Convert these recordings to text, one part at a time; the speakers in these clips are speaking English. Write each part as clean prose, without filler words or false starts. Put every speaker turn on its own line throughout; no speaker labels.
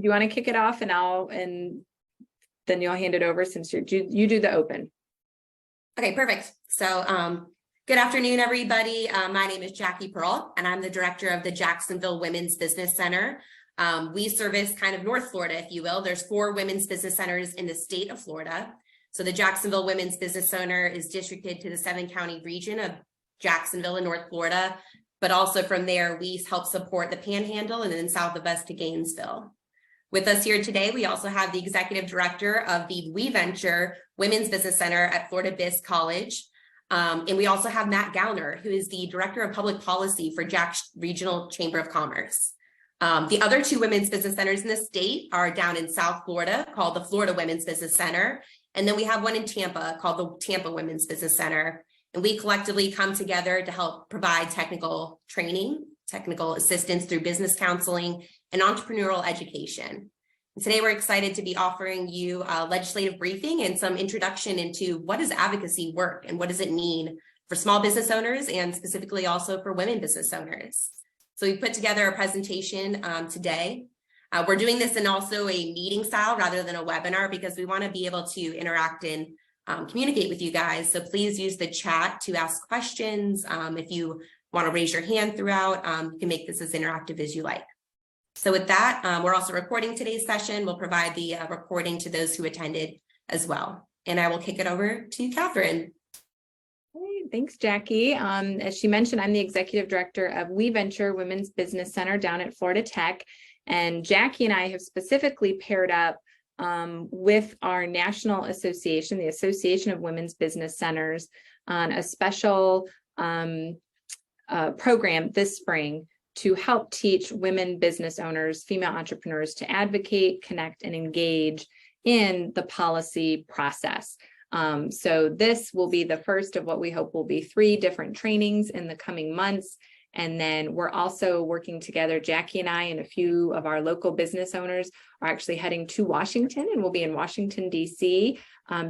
you want to kick it off, and then you'll hand it over since you do the open.
Okay, perfect. So good afternoon, everybody. My name is Jackie Pearl, and I'm the director of the Jacksonville Women's Business Center. We service kind of North Florida, if you will. There's 4 women's business centers in the state of Florida. So the Jacksonville Women's Business Center is districted to the 7-county region of Jacksonville and North Florida. But also from there, we help support the Panhandle and then south of us to Gainesville. With us here today, we also have the executive director of the We Venture Women's Business Center at Florida Biz College. And we also have Matt Gallner, who is the director of public policy for Jack's Regional Chamber of Commerce. The other 2 women's business centers in the state are down in South Florida, called the Florida Women's Business Center. And then we have one in Tampa called the Tampa Women's Business Center. And we collectively come together to help provide technical training, technical assistance through business counseling, and entrepreneurial education. And today we're excited to be offering you a legislative briefing and some introduction into what does advocacy work and what does it mean for small business owners and specifically also for women business owners. So we put together a presentation today. We're doing this in also a meeting style rather than a webinar because we want to be able to interact and communicate with you guys. So please use the chat to ask questions. If you want to raise your hand throughout, you can make this as interactive as you like. So with that, we're also recording today's session. We'll provide the recording to those who attended as well. And I will kick it over to Catherine.
Hey, thanks, Jackie. As she mentioned, I'm the executive director of We Venture Women's Business Center down at Florida Tech. And Jackie and I have specifically paired up with our national association, the Association of Women's Business Centers, on a special program this spring to help teach women business owners, female entrepreneurs, to advocate, connect, and engage in the policy process. So this will be the first of what we hope will be 3 different trainings in the coming months. And then we're also working together, Jackie and I and a few of our local business owners are actually heading to Washington, and we'll be in Washington, D.C.,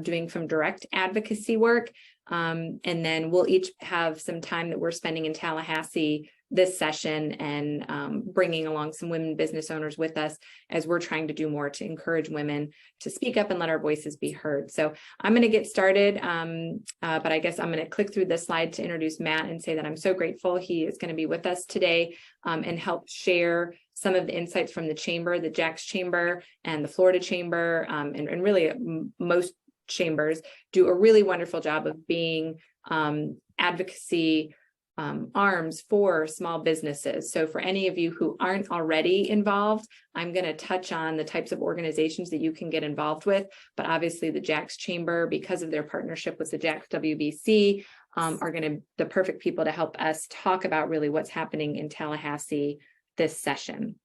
doing some direct advocacy work. And then we'll each have some time that we're spending in Tallahassee this session and bringing along some women business owners with us as we're trying to do more to encourage women to speak up and let our voices be heard. So I'm going to get started, but I guess I'm going to click through this slide to introduce Matt and say that I'm so grateful he is going to be with us today and help share some of the insights from the chamber, the Jack's Chamber and the Florida Chamber, and really most chambers do a really wonderful job of being advocacy arms for small businesses. So for any of you who aren't already involved, I'm going to touch on the types of organizations that you can get involved with. But obviously the Jack's Chamber, because of their partnership with the Jack's WBC, are going to be the perfect people to help us talk about really what's happening in Tallahassee this session.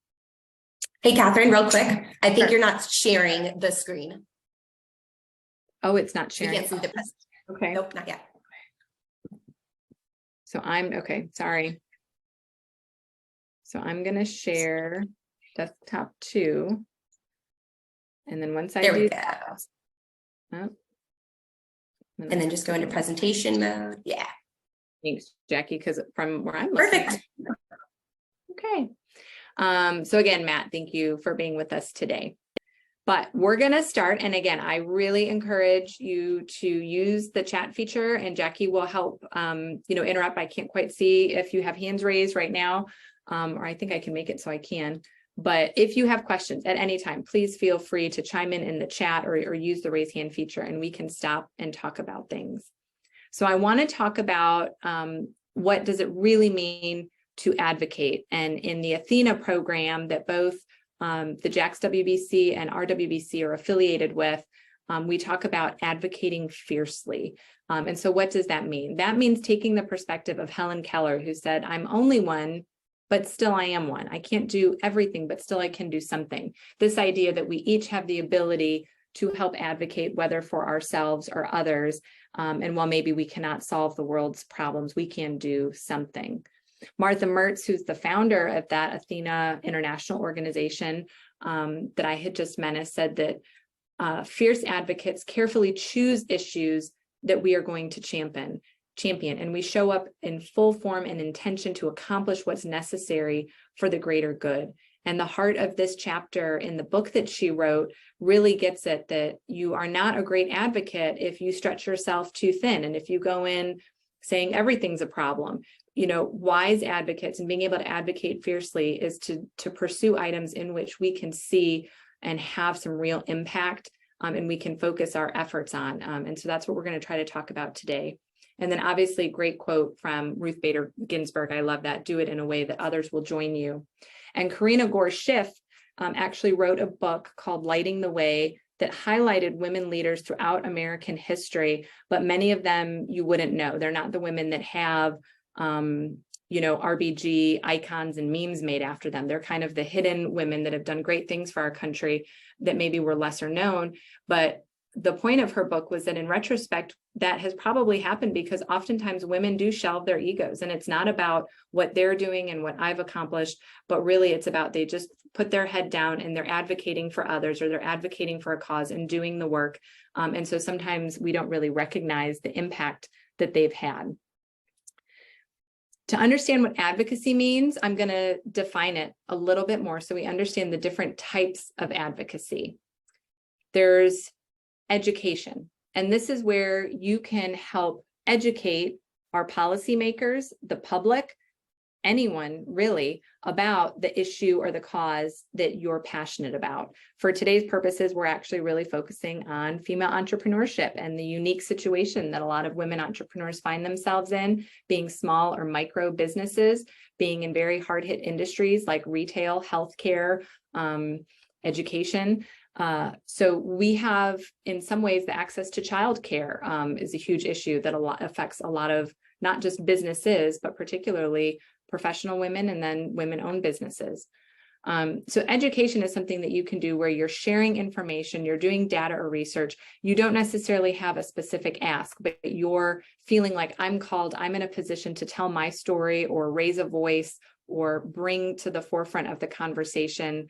Hey, Catherine, real quick. I think you're not sharing the screen.
Oh, it's not sharing.
You can't see the presentation.
Okay.
Nope, not yet.
So okay, sorry. So I'm going to share desktop 2. And then once I
there we
do
go.
that,
and then just go into presentation mode. Yeah.
Thanks, Jackie, because from where I'm looking.
Perfect.
Okay. So again, Matt, thank you for being with us today. But we're going to start. And again, I really encourage you to use the chat feature, and Jackie will help, interrupt. I can't quite see if you have hands raised right now, or I think I can make it so I can. But if you have questions at any time, please feel free to chime in the chat or use the raise hand feature, and we can stop and talk about things. So I want to talk about what does it really mean to advocate. And in the Athena program that both the Jack's WBC and RWBC are affiliated with, we talk about advocating fiercely. And so what does that mean? That means taking the perspective of Helen Keller, who said, I'm only one, but still I am one. I can't do everything, but still I can do something. This idea that we each have the ability to help advocate, whether for ourselves or others. And while maybe we cannot solve the world's problems, we can do something. Martha Mertz, who's the founder of that Athena International organization that I had just mentioned, said that fierce advocates carefully choose issues that we are going to champion, and we show up in full form and intention to accomplish what's necessary for the greater good. And the heart of this chapter in the book that she wrote really gets at that you are not a great advocate if you stretch yourself too thin. And if you go in saying everything's a problem, wise advocates and being able to advocate fiercely is to pursue items in which we can see and have some real impact, and we can focus our efforts on. And so that's what we're going to try to talk about today. And then obviously, great quote from Ruth Bader Ginsburg. I love that. Do it in a way that others will join you. And Karina Gore Schiff actually wrote a book called Lighting the Way that highlighted women leaders throughout American history, but many of them you wouldn't know. They're not the women that have RBG icons and memes made after them. They're kind of the hidden women that have done great things for our country that maybe were lesser known. But the point of her book was that in retrospect, that has probably happened because oftentimes women do shelve their egos, and it's not about what they're doing and what I've accomplished, but really it's about they just put their head down and they're advocating for others, or they're advocating for a cause and doing the work. And so sometimes we don't really recognize the impact that they've had. To understand what advocacy means, I'm going to define it a little bit more so we understand the different types of advocacy. There's education, and this is where you can help educate our policymakers, the public, anyone really, about the issue or the cause that you're passionate about. For today's purposes, we're actually really focusing on female entrepreneurship and the unique situation that a lot of women entrepreneurs find themselves in, being small or micro businesses, being in very hard-hit industries like retail, healthcare, education. So we have, in some ways, the access to childcare is a huge issue that affects a lot of not just businesses, but particularly professional women and then women-owned businesses. So education is something that you can do where you're sharing information, you're doing data or research. You don't necessarily have a specific ask, but you're feeling like I'm in a position to tell my story or raise a voice or bring to the forefront of the conversation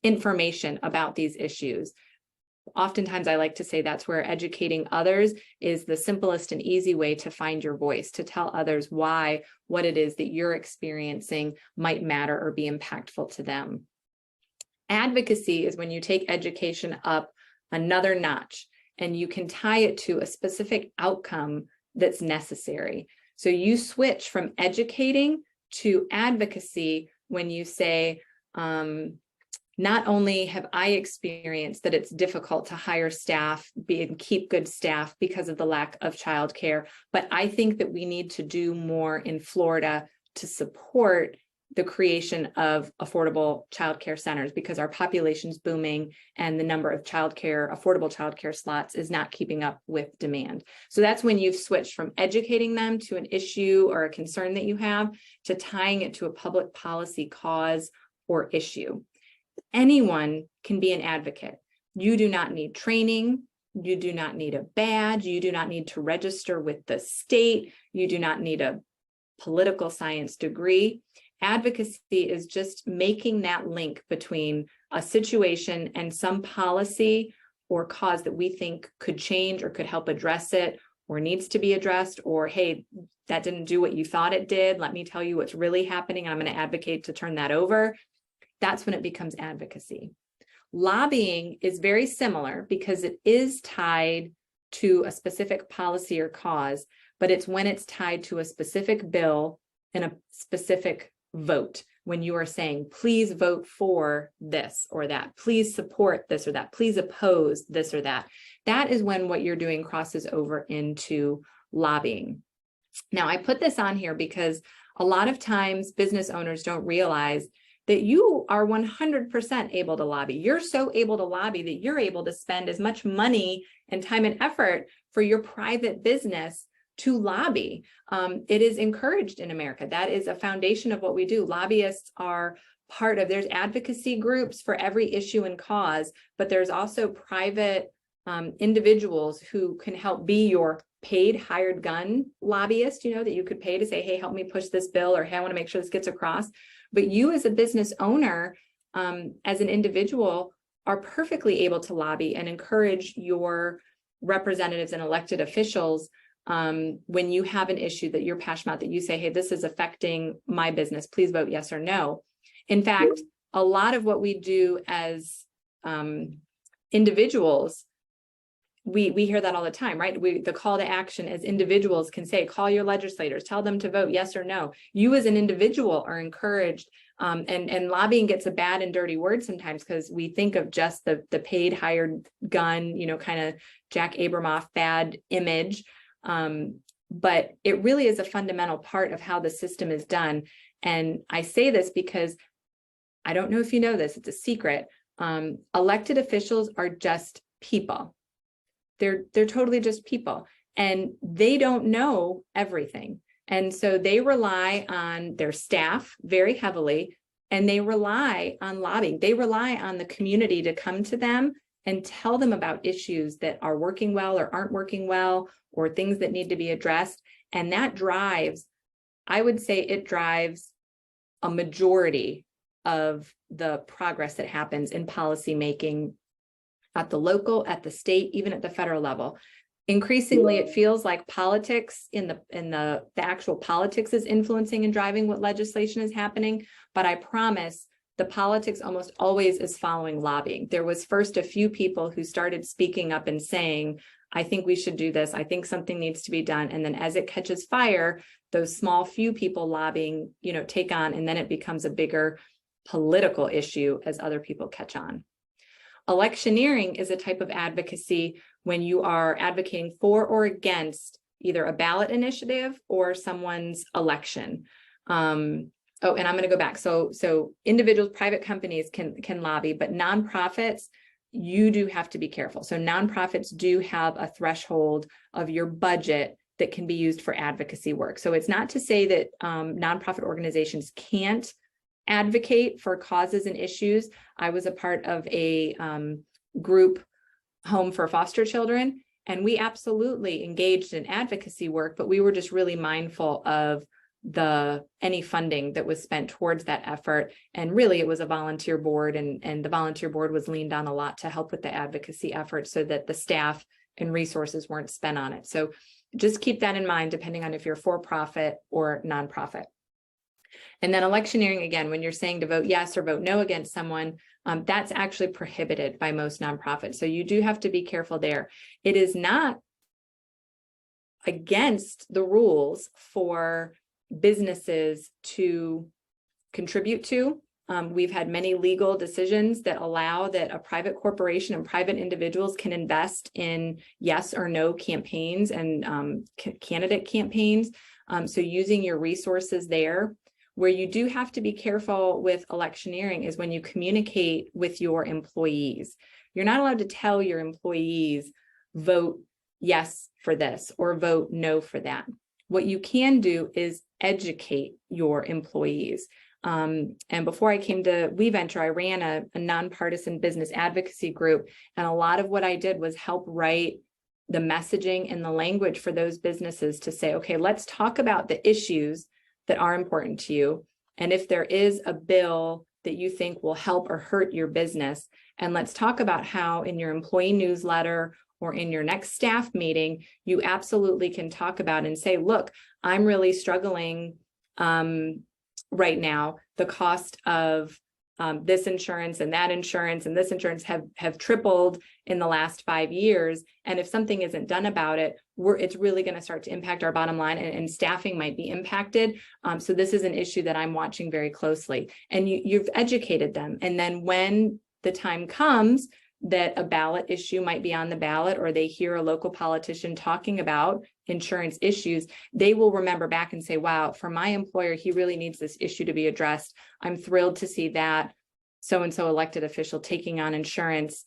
information about these issues. Oftentimes, I like to say that's where educating others is the simplest and easy way to find your voice, to tell others why what it is that you're experiencing might matter or be impactful to them. Advocacy is when you take education up another notch and you can tie it to a specific outcome that's necessary. So you switch from educating to advocacy when you say, not only have I experienced that it's difficult to hire staff and keep good staff because of the lack of childcare, but I think that we need to do more in Florida to support the creation of affordable childcare centers because our population's booming and the number of affordable childcare slots is not keeping up with demand. So that's when you've switched from educating them to an issue or a concern that you have to tying it to a public policy cause or issue. Anyone can be an advocate. You do not need training. You do not need a badge. You do not need to register with the state. You do not need a political science degree. Advocacy is just making that link between a situation and some policy or cause that we think could change or could help address it or needs to be addressed, or, hey, that didn't do what you thought it did. Let me tell you what's really happening. And I'm going to advocate to turn that over. That's when it becomes advocacy. Lobbying is very similar because it is tied to a specific policy or cause, but it's when it's tied to a specific bill and a specific vote. When you are saying, please vote for this or that, please support this or that, please oppose this or that. That is when what you're doing crosses over into lobbying. Now, I put this on here because a lot of times business owners don't realize that you are 100% able to lobby. You're so able to lobby that you're able to spend as much money and time and effort for your private business to lobby. It is encouraged in America. That is a foundation of what we do. Lobbyists are there's advocacy groups for every issue and cause, but there's also private individuals who can help be your paid hired gun lobbyist, that you could pay to say, hey, help me push this bill, or hey, I want to make sure this gets across. But you as a business owner, as an individual, are perfectly able to lobby and encourage your representatives and elected officials when you have an issue that you're passionate about, that you say, hey, this is affecting my business, please vote yes or no. In fact, a lot of what we do as individuals, we hear that all the time, right? The call to action as individuals can say, call your legislators, tell them to vote yes or no. You as an individual are encouraged, and lobbying gets a bad and dirty word sometimes because we think of just the paid hired gun, kind of Jack Abramoff bad image. But it really is a fundamental part of how the system is done. And I say this because I don't know if you know this, it's a secret. Elected officials are just people. They're totally just people, and they don't know everything. And so they rely on their staff very heavily, and they rely on lobbying. They rely on the community to come to them and tell them about issues that are working well or aren't working well, or things that need to be addressed. And that drives, I would say it drives a majority of the progress that happens in policy making at the local, at the state, even at the federal level. Increasingly, it feels like politics in the actual politics is influencing and driving what legislation is happening. But I promise the politics almost always is following lobbying. There was first a few people who started speaking up and saying, I think we should do this. I think something needs to be done. And then as it catches fire, those small few people lobbying, take on, and then it becomes a bigger political issue as other people catch on. Electioneering is a type of advocacy when you are advocating for or against either a ballot initiative or someone's election. And I'm going to go back. So individuals, private companies can lobby, but nonprofits, you do have to be careful. So nonprofits do have a threshold of your budget that can be used for advocacy work. So it's not to say that nonprofit organizations can't advocate for causes and issues. I was a part of a group, Home for Foster Children, and we absolutely engaged in advocacy work, but we were just really mindful of any funding that was spent towards that effort. And really it was a volunteer board, and the volunteer board was leaned on a lot to help with the advocacy effort so that the staff and resources weren't spent on it. So just keep that in mind, depending on if you're for profit or nonprofit. And then electioneering, again, when you're saying to vote yes or vote no against someone, that's actually prohibited by most nonprofits. So you do have to be careful there. It is not against the rules for businesses to contribute to. We've had many legal decisions that allow that a private corporation and private individuals can invest in yes or no campaigns and candidate campaigns. So using your resources there. Where you do have to be careful with electioneering is when you communicate with your employees. You're not allowed to tell your employees, vote yes for this or vote no for that. What you can do is educate your employees. And before I came to WeVenture, I ran a nonpartisan business advocacy group. And a lot of what I did was help write the messaging and the language for those businesses to say, okay, let's talk about the issues that are important to you. And if there is a bill that you think will help or hurt your business, and let's talk about how in your employee newsletter or in your next staff meeting, you absolutely can talk about and say, look, I'm really struggling right now. The cost of this insurance and that insurance and this insurance have tripled in the last 5 years. And if something isn't done about it, it's really going to start to impact our bottom line, and staffing might be impacted. So this is an issue that I'm watching very closely. And you've educated them. And then when the time comes that a ballot issue might be on the ballot, or they hear a local politician talking about insurance issues, they will remember back and say, wow, for my employer, he really needs this issue to be addressed. I'm thrilled to see that so-and-so elected official taking on insurance.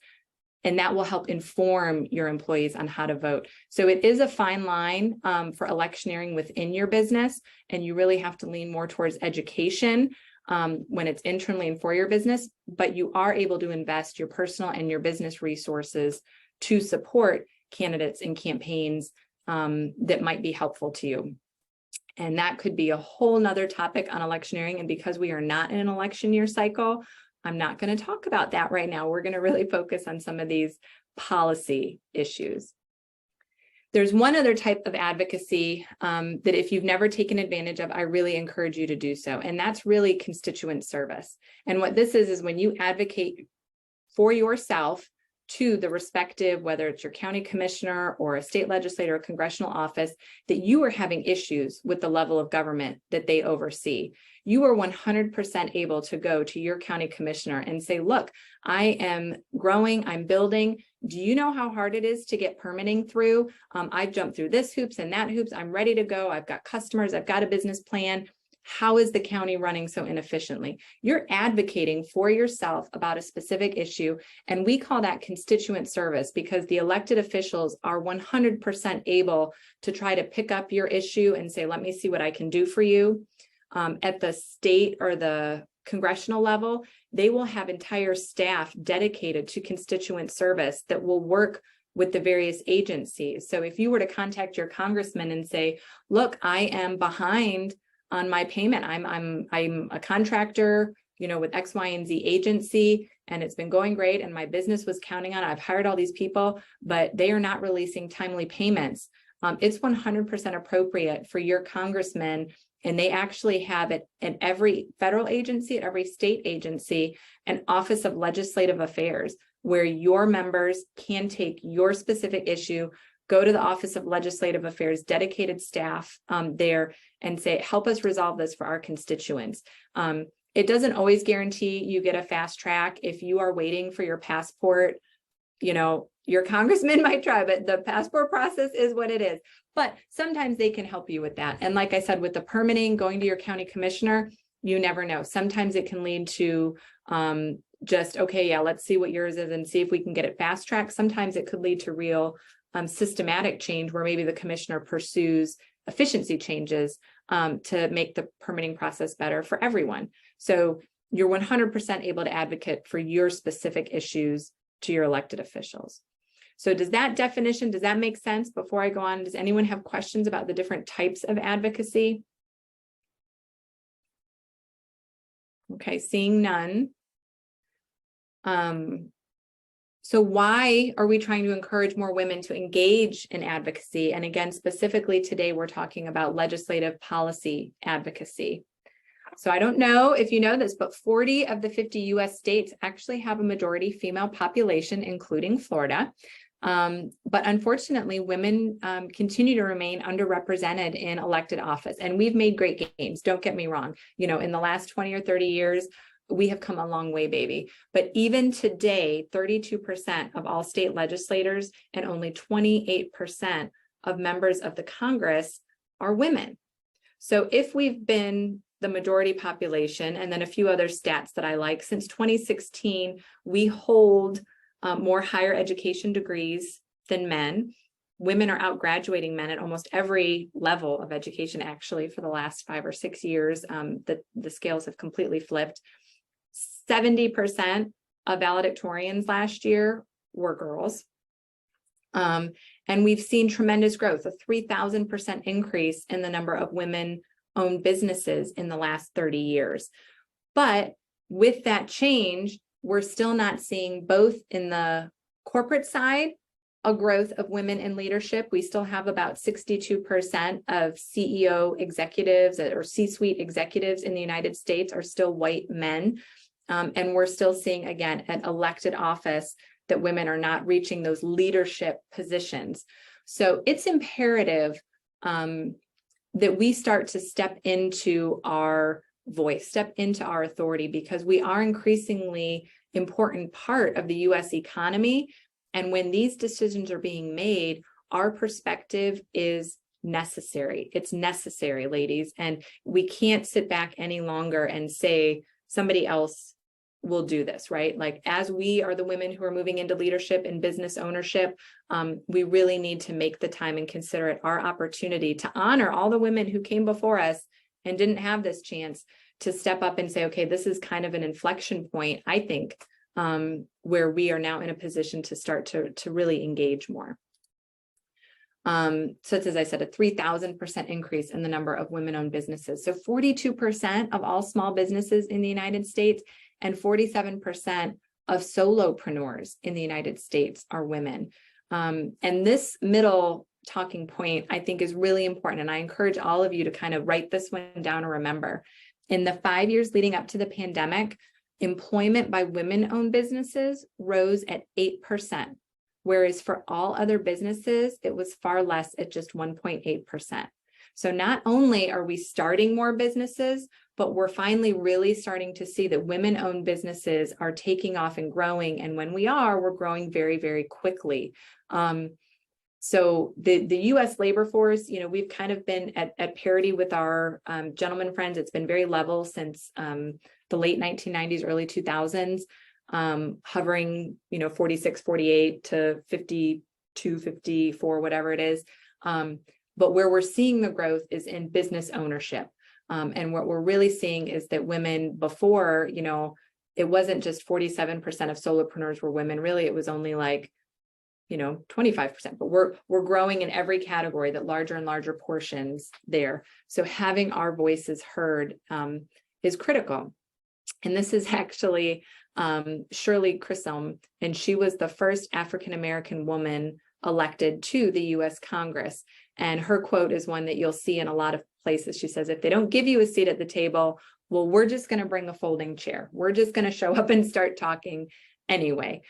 And that will help inform your employees on how to vote. So it is a fine line for electioneering within your business. And you really have to lean more towards education when it's internally and for your business, but you are able to invest your personal and your business resources to support candidates and campaigns that might be helpful to you. And that could be a whole nother topic on electioneering. And because we are not in an election year cycle, I'm not going to talk about that right now. We're going to really focus on some of these policy issues. There's one other type of advocacy that if you've never taken advantage of, I really encourage you to do so. And that's really constituent service. And what this is when you advocate for yourself to the respective, whether it's your county commissioner or a state legislator or congressional office, that you are having issues with the level of government that they oversee. You are 100% able to go to your county commissioner and say, look, I am growing, I'm building. Do you know how hard it is to get permitting through? I've jumped through this hoops and that hoops. I'm ready to go. I've got customers. I've got a business plan. How is the county running so inefficiently? You're advocating for yourself about a specific issue, and we call that constituent service because the elected officials are 100% able to try to pick up your issue and say, let me see what I can do for you. At the state or the congressional level, they will have entire staff dedicated to constituent service that will work with the various agencies. So if you were to contact your congressman and say, look, I am behind on my payment. I'm a contractor, with X, Y, and Z agency, and it's been going great. And my business was counting on it. I've hired all these people, but they are not releasing timely payments. It's 100% appropriate for your congressman. And they actually have it at every federal agency, at every state agency, an Office of Legislative Affairs, where your members can take your specific issue, go to the Office of Legislative Affairs, dedicated staff there, and say, help us resolve this for our constituents. It doesn't always guarantee you get a fast track. If you are waiting for your passport, your congressman might try, but the passport process is what it is. But sometimes they can help you with that. And like I said, with the permitting, going to your county commissioner, you never know. Sometimes it can lead to just, okay, yeah, let's see what yours is and see if we can get it fast tracked. Sometimes it could lead to real systematic change where maybe the commissioner pursues efficiency changes to make the permitting process better for everyone. So you're 100% able to advocate for your specific issues to your elected officials. So does that make sense? Before I go on, does anyone have questions about the different types of advocacy? Okay, seeing none. So why are we trying to encourage more women to engage in advocacy? And again, specifically today, we're talking about legislative policy advocacy. So I don't know if you know this, but 40 of the 50 US states actually have a majority female population, including Florida. But unfortunately, women continue to remain underrepresented in elected office. And we've made great gains, don't get me wrong. In the last 20 or 30 years, we have come a long way, baby. But even today, 32% of all state legislators and only 28% of members of the Congress are women. So if we've been the majority population, and then a few other stats that I like, since 2016, we hold more higher education degrees than men. Women are out-graduating men at almost every level of education, actually, for the last 5 or 6 years. The scales have completely flipped. 70% of valedictorians last year were girls. And we've seen tremendous growth, a 3,000% increase in the number of women-owned businesses in the last 30 years. But with that change, we're still not seeing, both in the corporate side, a growth of women in leadership. We still have about 62% of CEO executives or C-suite executives in the United States are still white men. And we're still seeing, again, at elected office, that women are not reaching those leadership positions. So it's imperative that we start to step into our voice, step into our authority, because we are increasingly important part of the US economy. And when these decisions are being made, our perspective is necessary. It's necessary, ladies. And we can't sit back any longer and say somebody else will do this, right? Like, as we are the women who are moving into leadership and business ownership, we really need to make the time and consider it our opportunity to honor all the women who came before us and didn't have this chance to step up and say, okay, this is kind of an inflection point, I think, where we are now in a position to start to really engage more. So it's, as I said, a 3,000% increase in the number of women-owned businesses. So 42% of all small businesses in the United States and 47% of solopreneurs in the United States are women. And this middle talking point I think is really important. And I encourage all of you to kind of write this one down or remember. In the 5 years leading up to the pandemic, employment by women-owned businesses rose at 8%, whereas for all other businesses, it was far less at just 1.8%. So not only are we starting more businesses, but we're finally really starting to see that women-owned businesses are taking off and growing. And when we are, we're growing very, very quickly. So the U.S. labor force, we've kind of been at parity with our gentlemen friends. It's been very level since the late 1990s, early 2000s, hovering, 46, 48 to 52, 54, whatever it is. But where we're seeing the growth is in business ownership. And what we're really seeing is that women before, it wasn't just 47% of solopreneurs were women. Really, it was only like 25%, but we're growing in every category, that larger and larger portions there. So having our voices heard is critical. And this is actually Shirley Chisholm, and she was the first African-American woman elected to the U.S. Congress. And her quote is one that you'll see in a lot of places. She says, if they don't give you a seat at the table, well, we're just going to bring a folding chair. We're just going to show up and start talking anyway,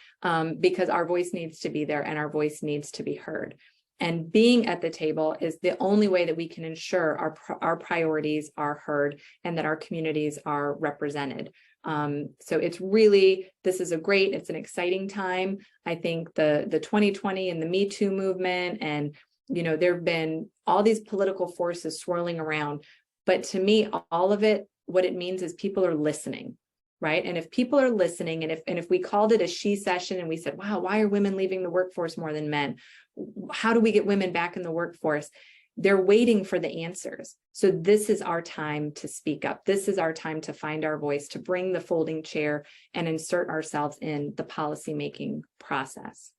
because our voice needs to be there and our voice needs to be heard. And being at the table is the only way that we can ensure our priorities are heard and that our communities are represented. So it's really, it's an exciting time. I think the 2020 and the Me Too movement, and there have been all these political forces swirling around. But to me, all of it, what it means is people are listening. Right. And if people are listening, and if we called it a she session and we said, wow, why are women leaving the workforce more than men? How do we get women back in the workforce? They're waiting for the answers. So this is our time to speak up. This is our time to find our voice, to bring the folding chair and insert ourselves in the policymaking process.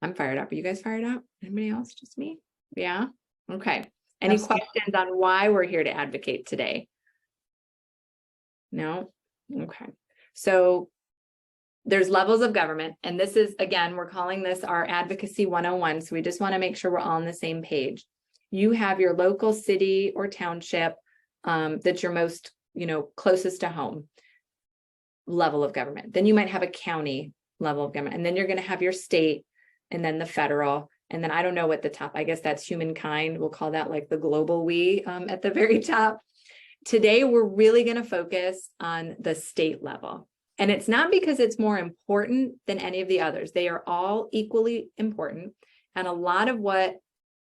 I'm fired up. Are you guys fired up? Anybody else? Just me? Yeah. Okay. Any questions on why we're here to advocate today? No? Okay. So there's levels of government, and this is, again, we're calling this our Advocacy 101. So we just want to make sure we're all on the same page. You have your local city or township that's your most, closest to home level of government. Then you might have a county level of government, and then you're going to have your state, and then the federal, and then I don't know what the top, I guess that's humankind. We'll call that like the global we at the very top. Today, we're really going to focus on the state level. And it's not because it's more important than any of the others. They are all equally important. And a lot of what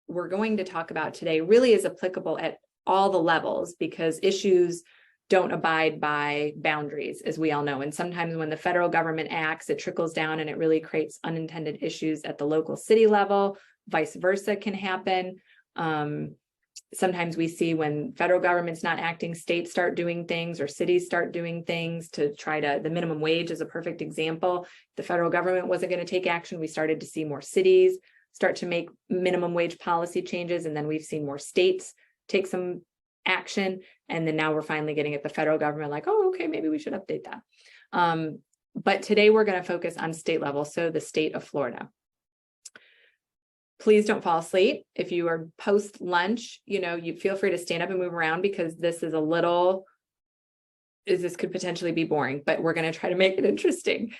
we're going to talk about today really is applicable at all the levels, because issues don't abide by boundaries, as we all know. And sometimes when the federal government acts, it trickles down and it really creates unintended issues at the local city level. Vice versa can happen. Sometimes we see when federal government's not acting, states start doing things or cities start doing things to try to, the minimum wage is a perfect example. The federal government wasn't going to take action. We started to see more cities start to make minimum wage policy changes. And then we've seen more states take some action. And then now we're finally getting at the federal government like, oh, okay, maybe we should update that. But today we're going to focus on state level. So the state of Florida. Please don't fall asleep. If you are post lunch, you feel free to stand up and move around, because this is this could potentially be boring, but we're going to try to make it interesting.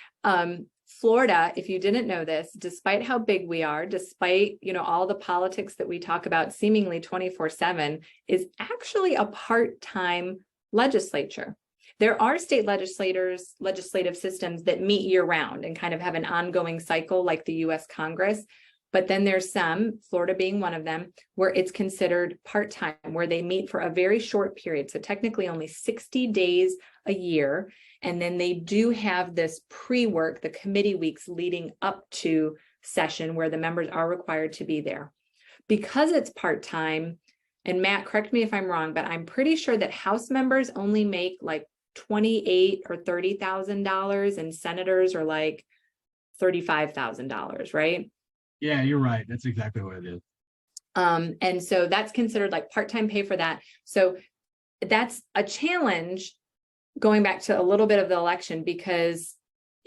Florida, if you didn't know this, despite how big we are, despite, all the politics that we talk about seemingly 24/7, is actually a part-time legislature. There are state legislative systems that meet year round and kind of have an ongoing cycle like the U.S. Congress. But then there's some, Florida being one of them, where it's considered part-time, where they meet for a very short period. So technically only 60 days a year. And then they do have this pre-work, the committee weeks leading up to session, where the members are required to be there. Because it's part-time, and Matt, correct me if I'm wrong, but I'm pretty sure that House members only make like $28,000 or $30,000, and senators are like $35,000, right?
Yeah, you're right. That's exactly what it is.
And so that's considered like part-time pay for that. So that's a challenge, going back to a little bit of the election, because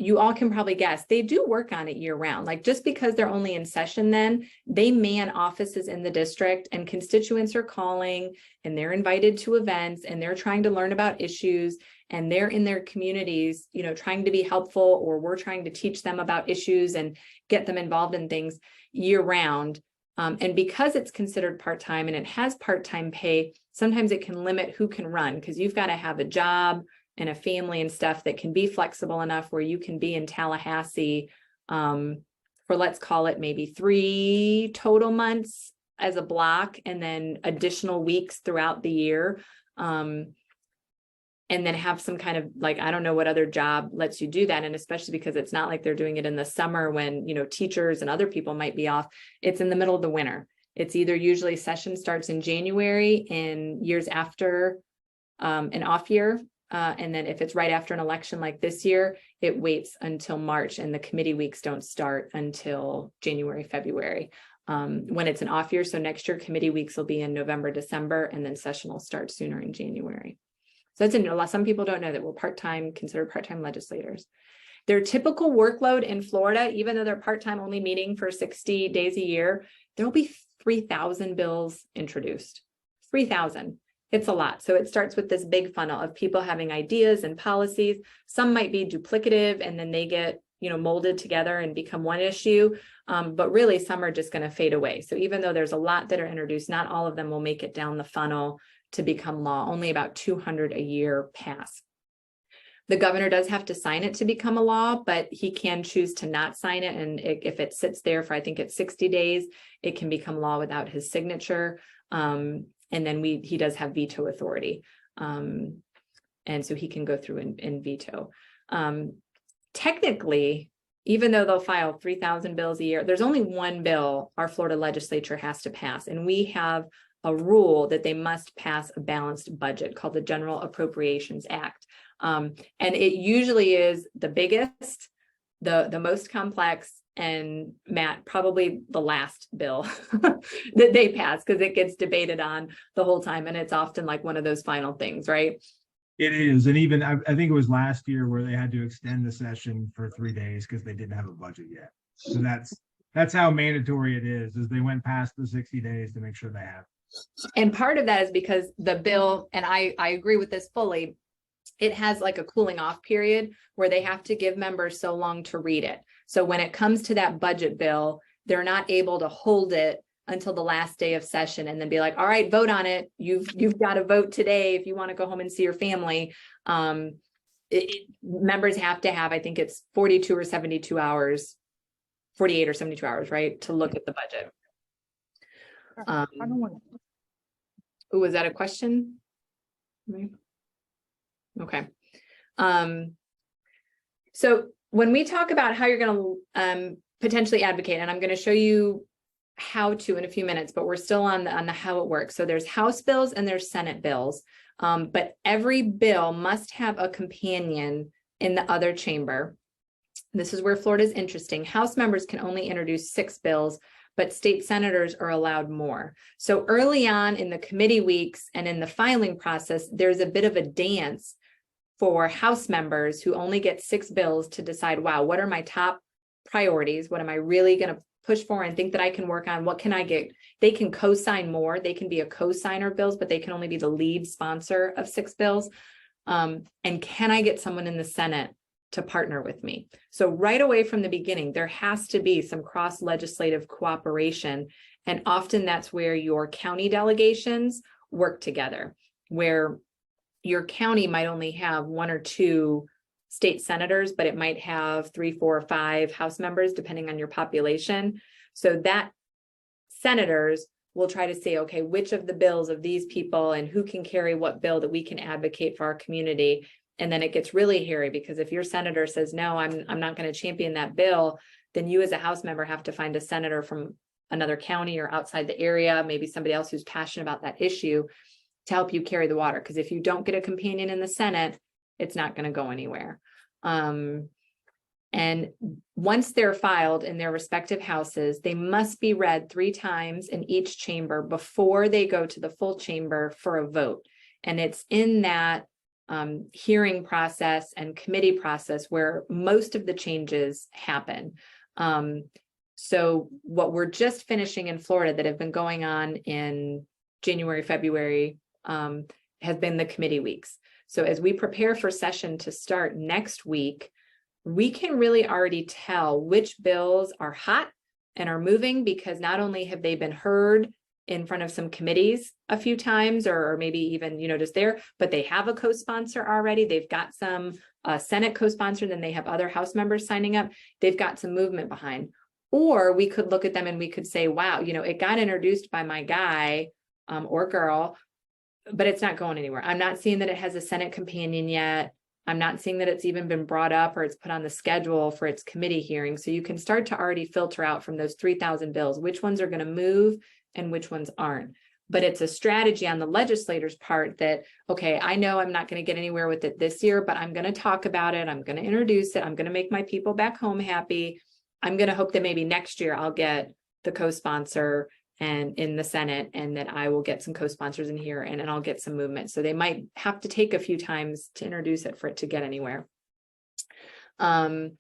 you all can probably guess, they do work on it year round. Like just because they're only in session then, they man offices in the district and constituents are calling and they're invited to events and they're trying to learn about issues and they're in their communities, you know, trying to be helpful, or we're trying to teach them about issues and get them involved in things year round. And because it's considered part-time and it has part-time pay, sometimes it can limit who can run, because you've got to have a job and a family and stuff that can be flexible enough where you can be in Tallahassee for, let's call it maybe 3 total months as a block, and then additional weeks throughout the year. And then have some kind of, like, I don't know what other job lets you do that. And especially because it's not like they're doing it in the summer when, you know, teachers and other people might be off. It's in the middle of the winter. It's either usually session starts in January in years after an off year. And then if it's right after an election like this year, it waits until March, and the committee weeks don't start until January, February. When it's an off year. So next year committee weeks will be in November, December, and then session will start sooner in January. So that's a lot. Some people don't know that we're part-time, considered part-time legislators. Their typical workload in Florida, even though they're part-time only meeting for 60 days a year, there'll be 3,000 bills introduced. 3,000. It's a lot. So it starts with this big funnel of people having ideas and policies. Some might be duplicative and then they get, you know, molded together and become one issue. But really some are just going to fade away. So even though there's a lot that are introduced, not all of them will make it down the funnel to become law. Only about 200 a year pass. The governor does have to sign it to become a law, but he can choose to not sign it. And if it sits there for, I think it's 60 days, it can become law without his signature. And then he does have veto authority. And so he can go through and veto. Technically, even though they'll file 3,000 bills a year, there's only one bill our Florida legislature has to pass. And we have a rule that they must pass a balanced budget called the General Appropriations Act. And it usually is the biggest, the most complex, and Matt, probably the last bill that they pass, because it gets debated on the whole time. And it's often like one of those final things, right?
It is. And even I think it was last year where they had to extend the session for 3 days because they didn't have a budget yet. So that's how mandatory it is they went past the 60 days to make sure they have.
And part of that is because the bill, and I agree with this fully, it has like a cooling off period where they have to give members so long to read it. So when it comes to that budget bill, they're not able to hold it until the last day of session and then be like, all right, vote on it. You've got to vote today if you want to go home and see your family. Members have to have, I think it's 42 or 72 hours, 48 or 72 hours, right, to look at the budget. Was that a question? Okay. So when we talk about how you're going to potentially advocate, and I'm going to show you how to in a few minutes, but we're still on the how it works. So there's House bills and there's Senate bills, but every bill must have a companion in the other chamber. This is where Florida is interesting. House members can only introduce 6 bills, but state senators are allowed more. So early on in the committee weeks and in the filing process, there's a bit of a dance for House members who only get 6 bills to decide, wow, what are my top priorities? What am I really going to push for and think that I can work on? What can I get? They can co-sign more. They can be a co-signer of bills, but they can only be the lead sponsor of 6 bills. And can I get someone in the Senate to partner with me? So right away from the beginning, there has to be some cross-legislative cooperation. And often that's where your county delegations work together, where your county might only have 1 or 2 state senators, but it might have 3, 4, or 5 House members, depending on your population. So that senators will try to say, okay, which of the bills of these people and who can carry what bill that we can advocate for our community. And then it gets really hairy, because if your senator says, no, I'm not going to champion that bill, then you as a House member have to find a senator from another county or outside the area, maybe somebody else who's passionate about that issue, to help you carry the water. Because if you don't get a companion in the Senate, it's not going to go anywhere. And once they're filed in their respective houses, they must be read 3 times in each chamber before they go to the full chamber for a vote. And it's in that hearing process and committee process where most of the changes happen. So what we're just finishing in Florida that have been going on in January, February, has been the committee weeks. So as we prepare for session to start next week, we can really already tell which bills are hot and are moving, because not only have they been heard in front of some committees a few times, or maybe even, just there, but they have a co-sponsor already. They've got some Senate co-sponsor, then they have other House members signing up. They've got some movement behind. Or we could look at them and we could say, wow, it got introduced by my guy or girl, but it's not going anywhere. I'm not seeing that it has a Senate companion yet. I'm not seeing that it's even been brought up or it's put on the schedule for its committee hearing. So you can start to already filter out from those 3,000 bills, which ones are going to move and which ones aren't. But it's a strategy on the legislator's part that, okay, I know I'm not going to get anywhere with it this year, but I'm going to talk about it. I'm going to introduce it. I'm going to make my people back home happy. I'm going to hope that maybe next year I'll get the co-sponsor and in the Senate, and that I will get some co-sponsors in here, and then I'll get some movement. So they might have to take a few times to introduce it for it to get anywhere. And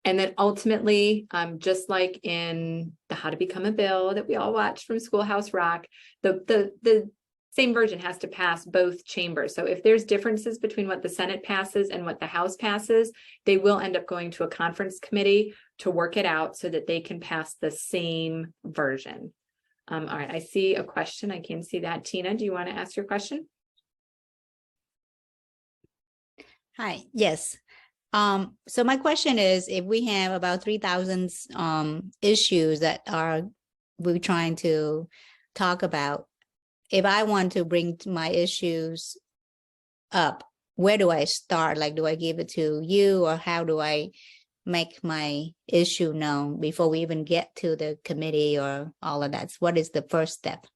then ultimately, just like in the How to Become a Bill that we all watched from Schoolhouse Rock, the same version has to pass both chambers. So if there's differences between what the Senate passes and what the House passes, they will end up going to a conference committee to work it out so that they can pass the same version. All right, I see a question. I can see that. Tina, do you want to ask your question?
Hi, yes. So my question is, if we have about 3,000 issues that we're trying to talk about, if I want to bring my issues up, where do I start? Like, do I give it to you, or how do I make my issue known before we even get to the committee or all of that? What is the first step?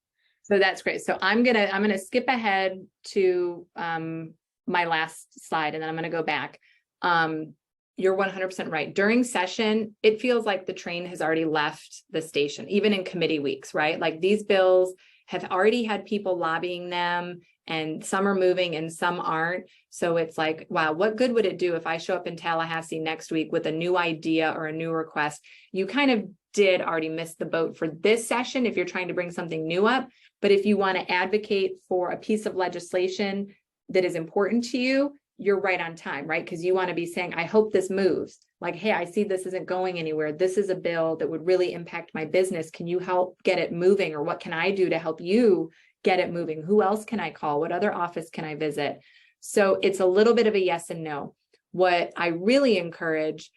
So that's great. So I'm gonna skip ahead to my last slide, and then I'm gonna go back. You're 100% right. During session, it feels like the train has already left the station, even in committee weeks, right? Like these bills have already had people lobbying them, and some are moving and some aren't. So it's like, wow, what good would it do if I show up in Tallahassee next week with a new idea or a new request? You kind of did already miss the boat for this session if you're trying to bring something new up. But if you want to advocate for a piece of legislation that is important to you, you're right on time, right? Because you want to be saying, I hope this moves. Like, hey, I see this isn't going anywhere. This is a bill that would really impact my business. Can you help get it moving? Or what can I do to help you get it moving? Who else can I call? What other office can I visit? So it's a little bit of a yes and no. What I really encourage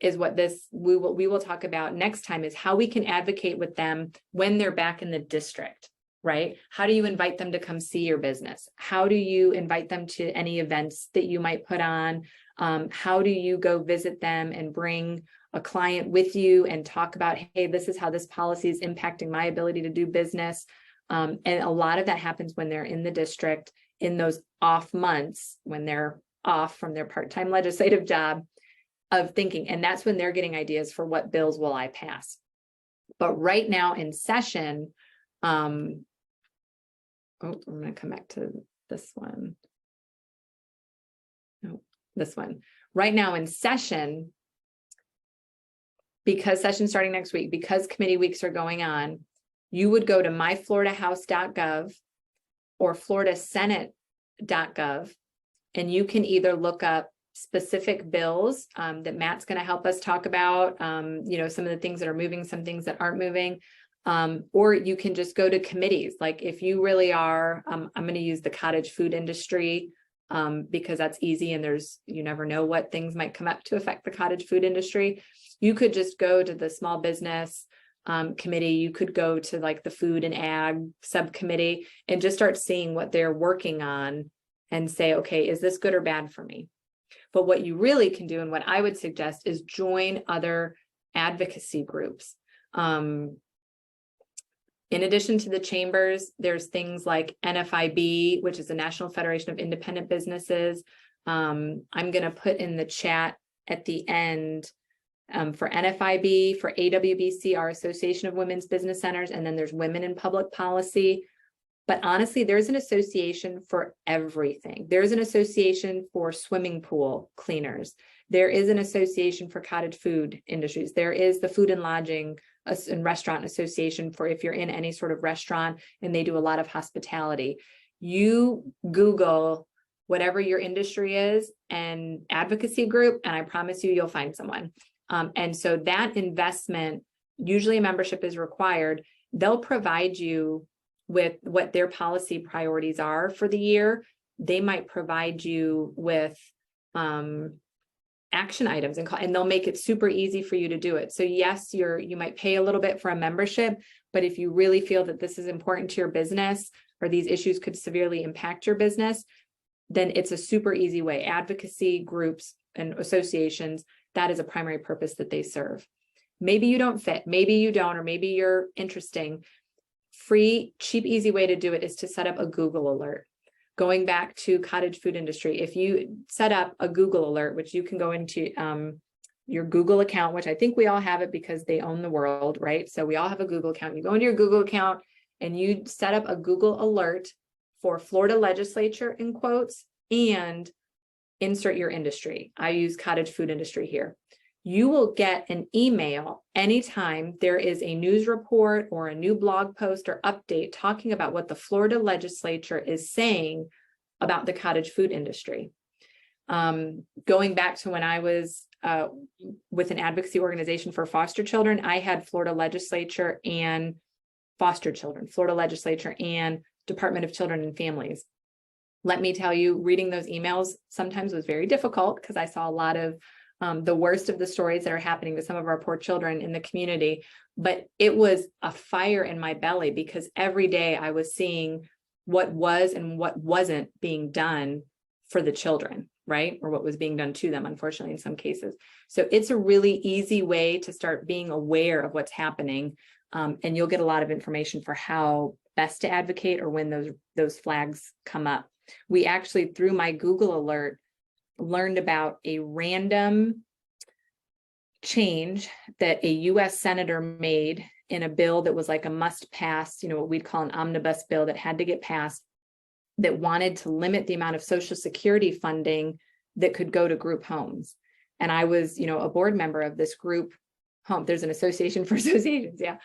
is what we will talk about next time, is how we can advocate with them when they're back in the district, right? How do you invite them to come see your business? How do you invite them to any events that you might put on? How do you go visit them and bring a client with you and talk about, hey, this is how this policy is impacting my ability to do business? And a lot of that happens when they're in the district in those off months, when they're off from their part-time legislative job of thinking. And that's when they're getting ideas for what bills will I pass. But right now in session, I'm going to come back to this one. No, this one. Right now in session, because session's starting next week, because committee weeks are going on, you would go to myfloridahouse.gov or floridasenate.gov, and you can either look up specific bills that Matt's going to help us talk about, some of the things that are moving, some things that aren't moving. Or you can just go to committees. Like if you really are, I'm going to use the cottage food industry because that's easy, and you never know what things might come up to affect the cottage food industry. You could just go to the small business committee. You could go to like the food and ag subcommittee and just start seeing what they're working on and say, okay, is this good or bad for me? But what you really can do, and what I would suggest, is join other advocacy groups. In addition to the chambers, there's things like NFIB, which is the National Federation of Independent Businesses. I'm going to put in the chat at the end for NFIB, for AWBC, our Association of Women's Business Centers, and then there's Women in Public Policy. But honestly, there's an association for everything. There's an association for swimming pool cleaners. There is an association for cottage food industries. There is the food and lodging and restaurant association for if you're in any sort of restaurant and they do a lot of hospitality. You Google whatever your industry is and advocacy group, and I promise you'll find someone. And so that investment, usually a membership is required. They'll provide you with what their policy priorities are for the year. They might provide you with action items and they'll make it super easy for you to do it. So yes, you might pay a little bit for a membership, but if you really feel that this is important to your business or these issues could severely impact your business, then it's a super easy way. Advocacy groups and associations, that is a primary purpose that they serve. Maybe you don't fit, maybe you don't, or maybe you're interesting. Free, cheap, easy way to do it is to set up a Google alert. Going back to cottage food industry, if you set up a Google alert, which you can go into your Google account, which I think we all have it because they own the world, right? So we all have a Google account. You go into your Google account and you set up a Google alert for Florida legislature in quotes and insert your industry. I use cottage food industry here. You will get an email anytime there is a news report or a new blog post or update talking about what the Florida legislature is saying about the cottage food industry. Going back to when I was with an advocacy organization for foster children, I had Florida legislature and foster children, Florida legislature and Department of Children and Families. Let me tell you, reading those emails sometimes was very difficult because I saw a lot of the worst of the stories that are happening to some of our poor children in the community. But it was a fire in my belly because every day I was seeing what was and what wasn't being done for the children, right? Or what was being done to them, unfortunately, in some cases. So it's a really easy way to start being aware of what's happening. And you'll get a lot of information for how best to advocate or when those flags come up. We actually, through my Google alert, learned about a random change that a US senator made in a bill that was like a must pass, what we'd call an omnibus bill that had to get passed, that wanted to limit the amount of Social Security funding that could go to group homes. And I was, a board member of this group home. There's an association for associations. Yeah.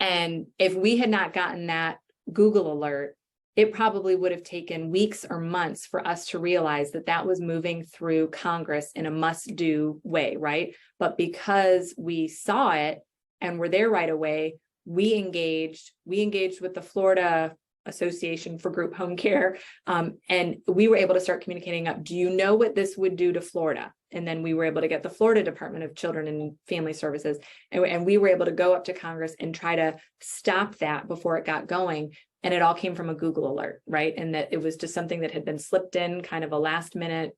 And if we had not gotten that Google alert, it probably would have taken weeks or months for us to realize that that was moving through Congress in a must-do way, right? But because we saw it and were there right away, we engaged with the Florida Association for Group Home Care, and we were able to start communicating up, do you know what this would do to Florida? And then we were able to get the Florida Department of Children and Family Services, and we were able to go up to Congress and try to stop that before it got going. And it all came from a Google alert, right? And that it was just something that had been slipped in, kind of a last minute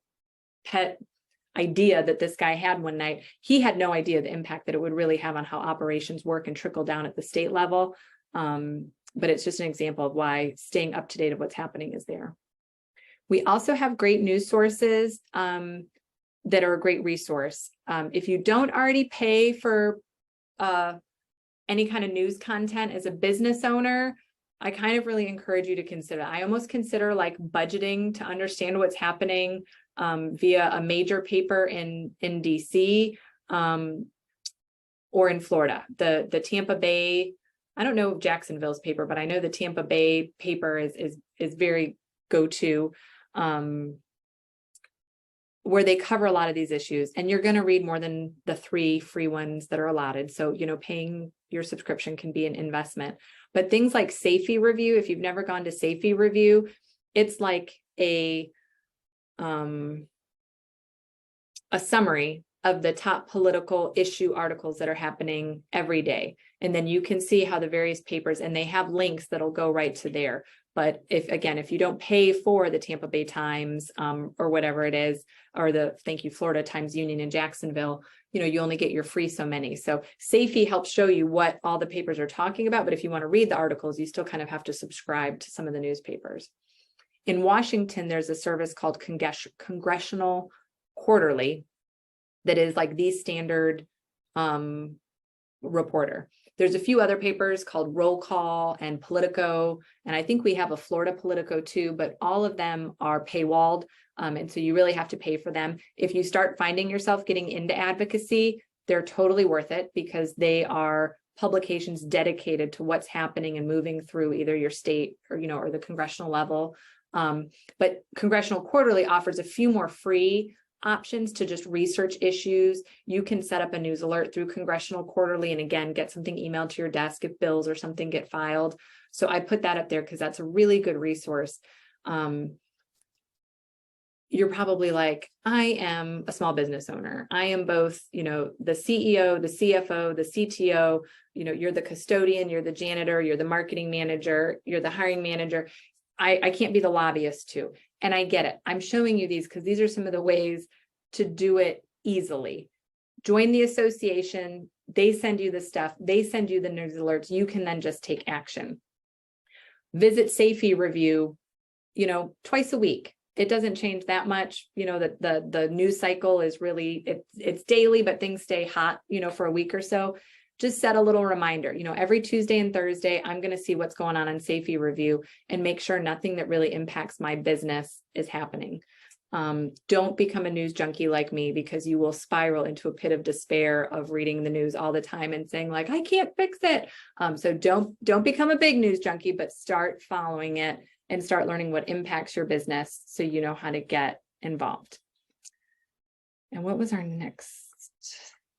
pet idea that this guy had one night. He had no idea the impact that it would really have on how operations work and trickle down at the state level. But it's just an example of why staying up to date of what's happening is there. We also have great news sources that are a great resource. If you don't already pay for any kind of news content as a business owner, I kind of really encourage you to consider. I almost consider like budgeting to understand what's happening via a major paper in DC or in Florida. The Tampa Bay, I don't know Jacksonville's paper, but I know the Tampa Bay paper is very go-to, where they cover a lot of these issues. And you're going to read more than the 3 free ones that are allotted. So, paying your subscription can be an investment. But things like Safety Review, if you've never gone to Safety Review, it's like a summary of the top political issue articles that are happening every day. And then you can see how the various papers, and they have links that'll go right to there. But if you don't pay for the Tampa Bay Times or whatever it is, or the Thank You Florida Times Union in Jacksonville, you only get your free so many. So Safety helps show you what all the papers are talking about. But if you want to read the articles, you still kind of have to subscribe to some of the newspapers. In Washington, there's a service called Congressional Quarterly that is like the standard reporter. There's a few other papers called Roll Call and Politico, and I think we have a Florida Politico too, but all of them are paywalled. And so you really have to pay for them. If you start finding yourself getting into advocacy, they're totally worth it because they are publications dedicated to what's happening and moving through either your state or, or the congressional level. But Congressional Quarterly offers a few more free options to just research issues. You can set up a news alert through Congressional Quarterly and again, get something emailed to your desk if bills or something get filed. So I put that up there because that's a really good resource. You're probably like, I am a small business owner. I am both, the CEO, the CFO, the CTO, you're the custodian, you're the janitor, you're the marketing manager, you're the hiring manager. I can't be the lobbyist too. And I get it. I'm showing you these because these are some of the ways to do it easily. Join the association. They send you the stuff. They send you the news alerts. You can then just take action. Visit SAFE Review, twice a week. It doesn't change that much. The news cycle is really, it's daily, but things stay hot, for a week or so. Just set a little reminder, every Tuesday and Thursday, I'm going to see what's going on SAFE Review and make sure nothing that really impacts my business is happening. Don't become a news junkie like me because you will spiral into a pit of despair of reading the news all the time and saying like, I can't fix it. So don't become a big news junkie, but start following it and start learning what impacts your business so you know how to get involved. And what was our next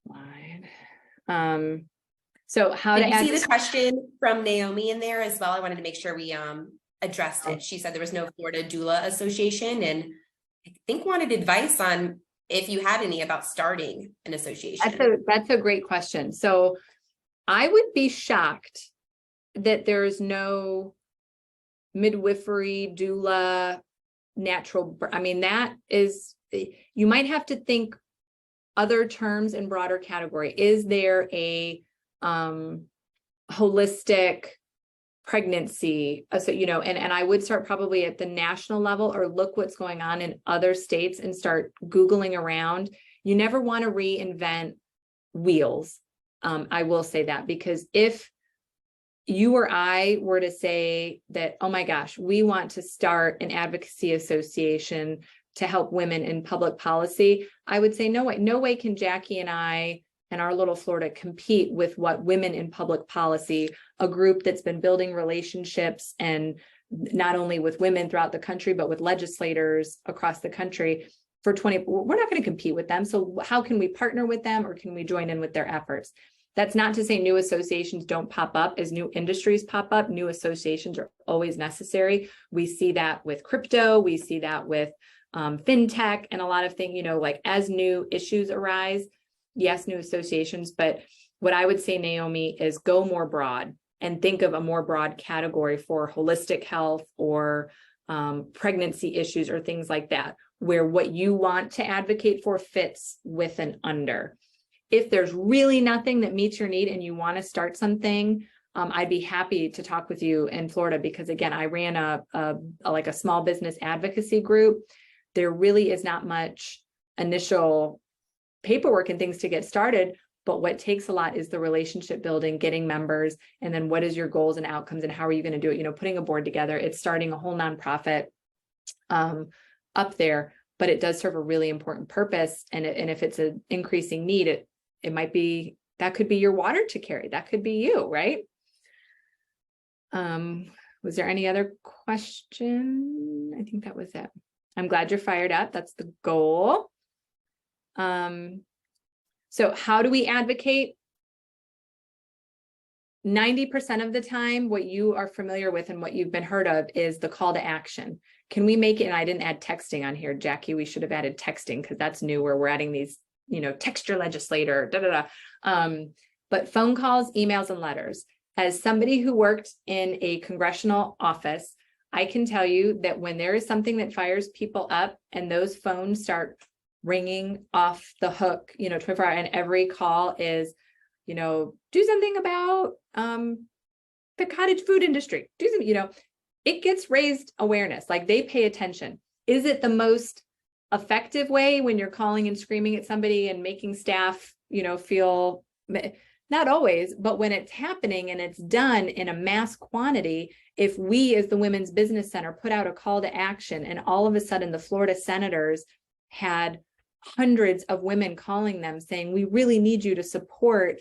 slide? So how
Did
to
you
add
see the question from Naomi in there as well? I wanted to make sure we addressed it. She said there was no Florida Doula Association and I think wanted advice on if you had any about starting an association.
That's a great question. So I would be shocked that there is no midwifery, doula, natural. That is, you might have to think other terms in broader category. Is there a holistic pregnancy? So, and I would start probably at the national level or look what's going on in other states and start Googling around. You never want to reinvent wheels. I will say that because if you or I were to say that, oh my gosh, we want to start an advocacy association to help women in public policy, I would say, no way can Jackie and I and our little Florida compete with what Women in Public Policy, a group that's been building relationships and not only with women throughout the country, but with legislators across the country for 20, we're not going to compete with them. So how can we partner with them or can we join in with their efforts? That's not to say new associations don't pop up. As new industries pop up, new associations are always necessary. We see that with crypto, we see that with fintech and a lot of things, like as new issues arise, yes, new associations. But what I would say, Naomi, is go more broad and think of a more broad category for holistic health or pregnancy issues or things like that, where what you want to advocate for fits with an under. If there's really nothing that meets your need and you want to start something, I'd be happy to talk with you in Florida because again, I ran a small business advocacy group. There really is not much initial paperwork and things to get started, but what takes a lot is the relationship building, getting members, and then what is your goals and outcomes and how are you going to do it? Putting a board together. It's starting a whole nonprofit up there, but it does serve a really important purpose. And if it's an increasing need, it might be, that could be your water to carry. That could be you, right? Was there any other question? I think that was it. I'm glad you're fired up. That's the goal. So how do we advocate? 90% of the time, what you are familiar with and what you've been heard of is the call to action. Can we make it? And I didn't add texting on here, Jackie. We should have added texting because that's new where we're adding these, text your legislator, but phone calls, emails, and letters. As somebody who worked in a congressional office, I can tell you that when there is something that fires people up and those phones start ringing off the hook, 24 hours, and every call is, do something about the cottage food industry, do something, it gets raised awareness, like they pay attention. Is it the most effective way when you're calling and screaming at somebody and making staff, feel not always, but when it's happening and it's done in a mass quantity, if we as the Women's Business Center put out a call to action and all of a sudden the Florida senators had hundreds of women calling them saying, we really need you to support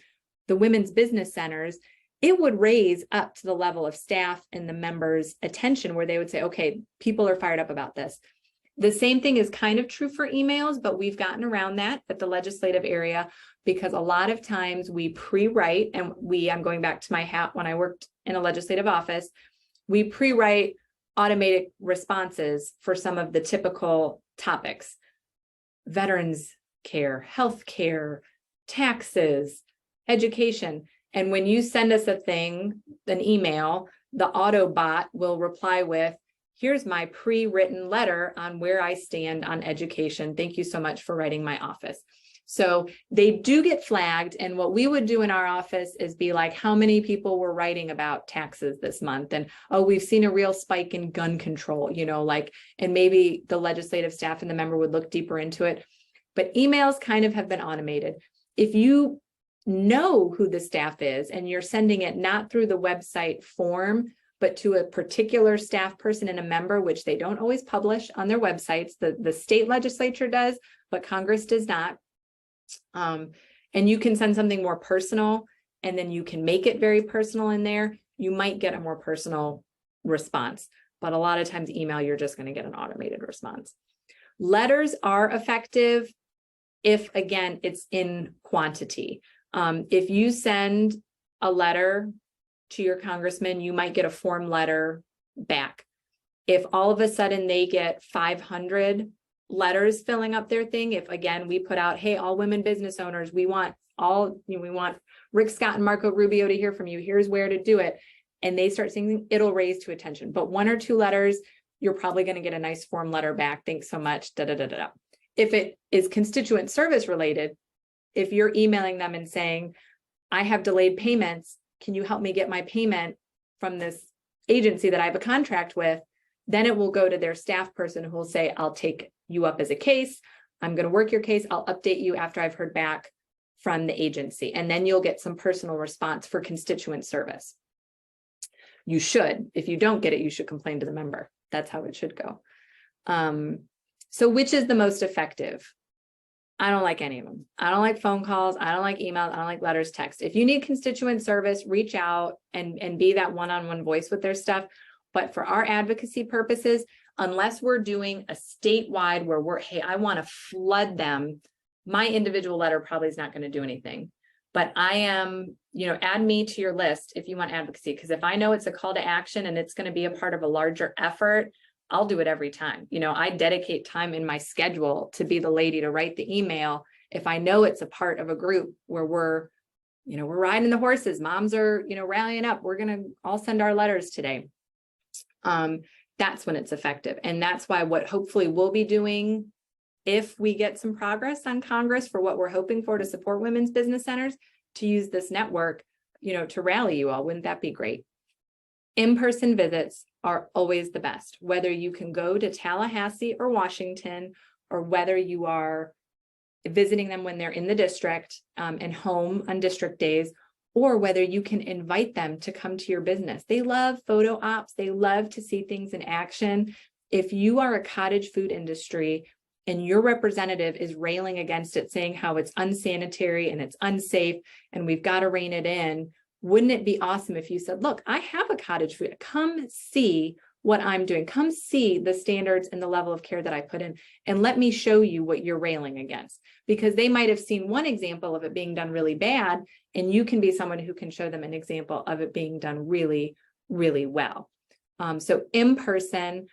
the women's business centers, it would raise up to the level of staff and the members' attention where they would say, okay, people are fired up about this. The same thing is kind of true for emails, but we've gotten around that at the legislative area because a lot of times we pre-write, and I'm going back to my hat when I worked in a legislative office, we pre-write automated responses for some of the typical topics: veterans care, health care, taxes, education. And when you send us an email, the auto bot will reply with, here's my pre-written letter on where I stand on education. Thank you so much for writing my office. So they do get flagged. And what we would do in our office is be like, how many people were writing about taxes this month? And, oh, we've seen a real spike in gun control, and maybe the legislative staff and the member would look deeper into it. But emails kind of have been automated. If you know who the staff is and you're sending it not through the website form, but to a particular staff person and a member, which they don't always publish on their websites, the state legislature does, but Congress does not. And you can send something more personal, and then you can make it very personal in there. You might get a more personal response, but a lot of times email, you're just going to get an automated response. Letters are effective if, again, it's in quantity. If you send a letter to your congressman, you might get a form letter back. If all of a sudden they get 500 letters filling up their thing, if again, we put out, hey, all women business owners, we want Rick Scott and Marco Rubio to hear from you. Here's where to do it. And they start saying, it'll raise to attention. But 1 or 2 letters, you're probably going to get a nice form letter back. Thanks so much. If it is constituent service related, if you're emailing them and saying, I have delayed payments, can you help me get my payment from this agency that I have a contract with? Then it will go to their staff person who will say, I'll take you up as a case. I'm going to work your case. I'll update you after I've heard back from the agency. And then you'll get some personal response for constituent service. You should. If you don't get it, you should complain to the member. That's how it should go. So which is the most effective? I don't like any of them. I don't like phone calls. I don't like emails. I don't like letters, text. If you need constituent service, reach out and be that one-on-one voice with their stuff. But for our advocacy purposes, unless we're doing a statewide where hey, I want to flood them, my individual letter probably is not going to do anything. But I am, add me to your list if you want advocacy, because if I know it's a call to action and it's going to be a part of a larger effort, I'll do it every time. I dedicate time in my schedule to be the lady to write the email. If I know it's a part of a group where we're riding the horses, moms are, rallying up, we're going to all send our letters today. That's when it's effective. And that's why what hopefully we'll be doing, if we get some progress on Congress for what we're hoping for to support women's business centers, to use this network, to rally you all. Wouldn't that be great? In-person visits are always the best, whether you can go to Tallahassee or Washington, or whether you are visiting them when they're in the district and home on district days, or whether you can invite them to come to your business. They love photo ops. They love to see things in action. If you are a cottage food industry and your representative is railing against it, saying how it's unsanitary and it's unsafe and we've got to rein it in, wouldn't it be awesome if you said, look, I have a cottage food, come see what I'm doing, come see the standards and the level of care that I put in, and let me show you what you're railing against. Because they might have seen one example of it being done really bad, and you can be someone who can show them an example of it being done really, really well. So in person,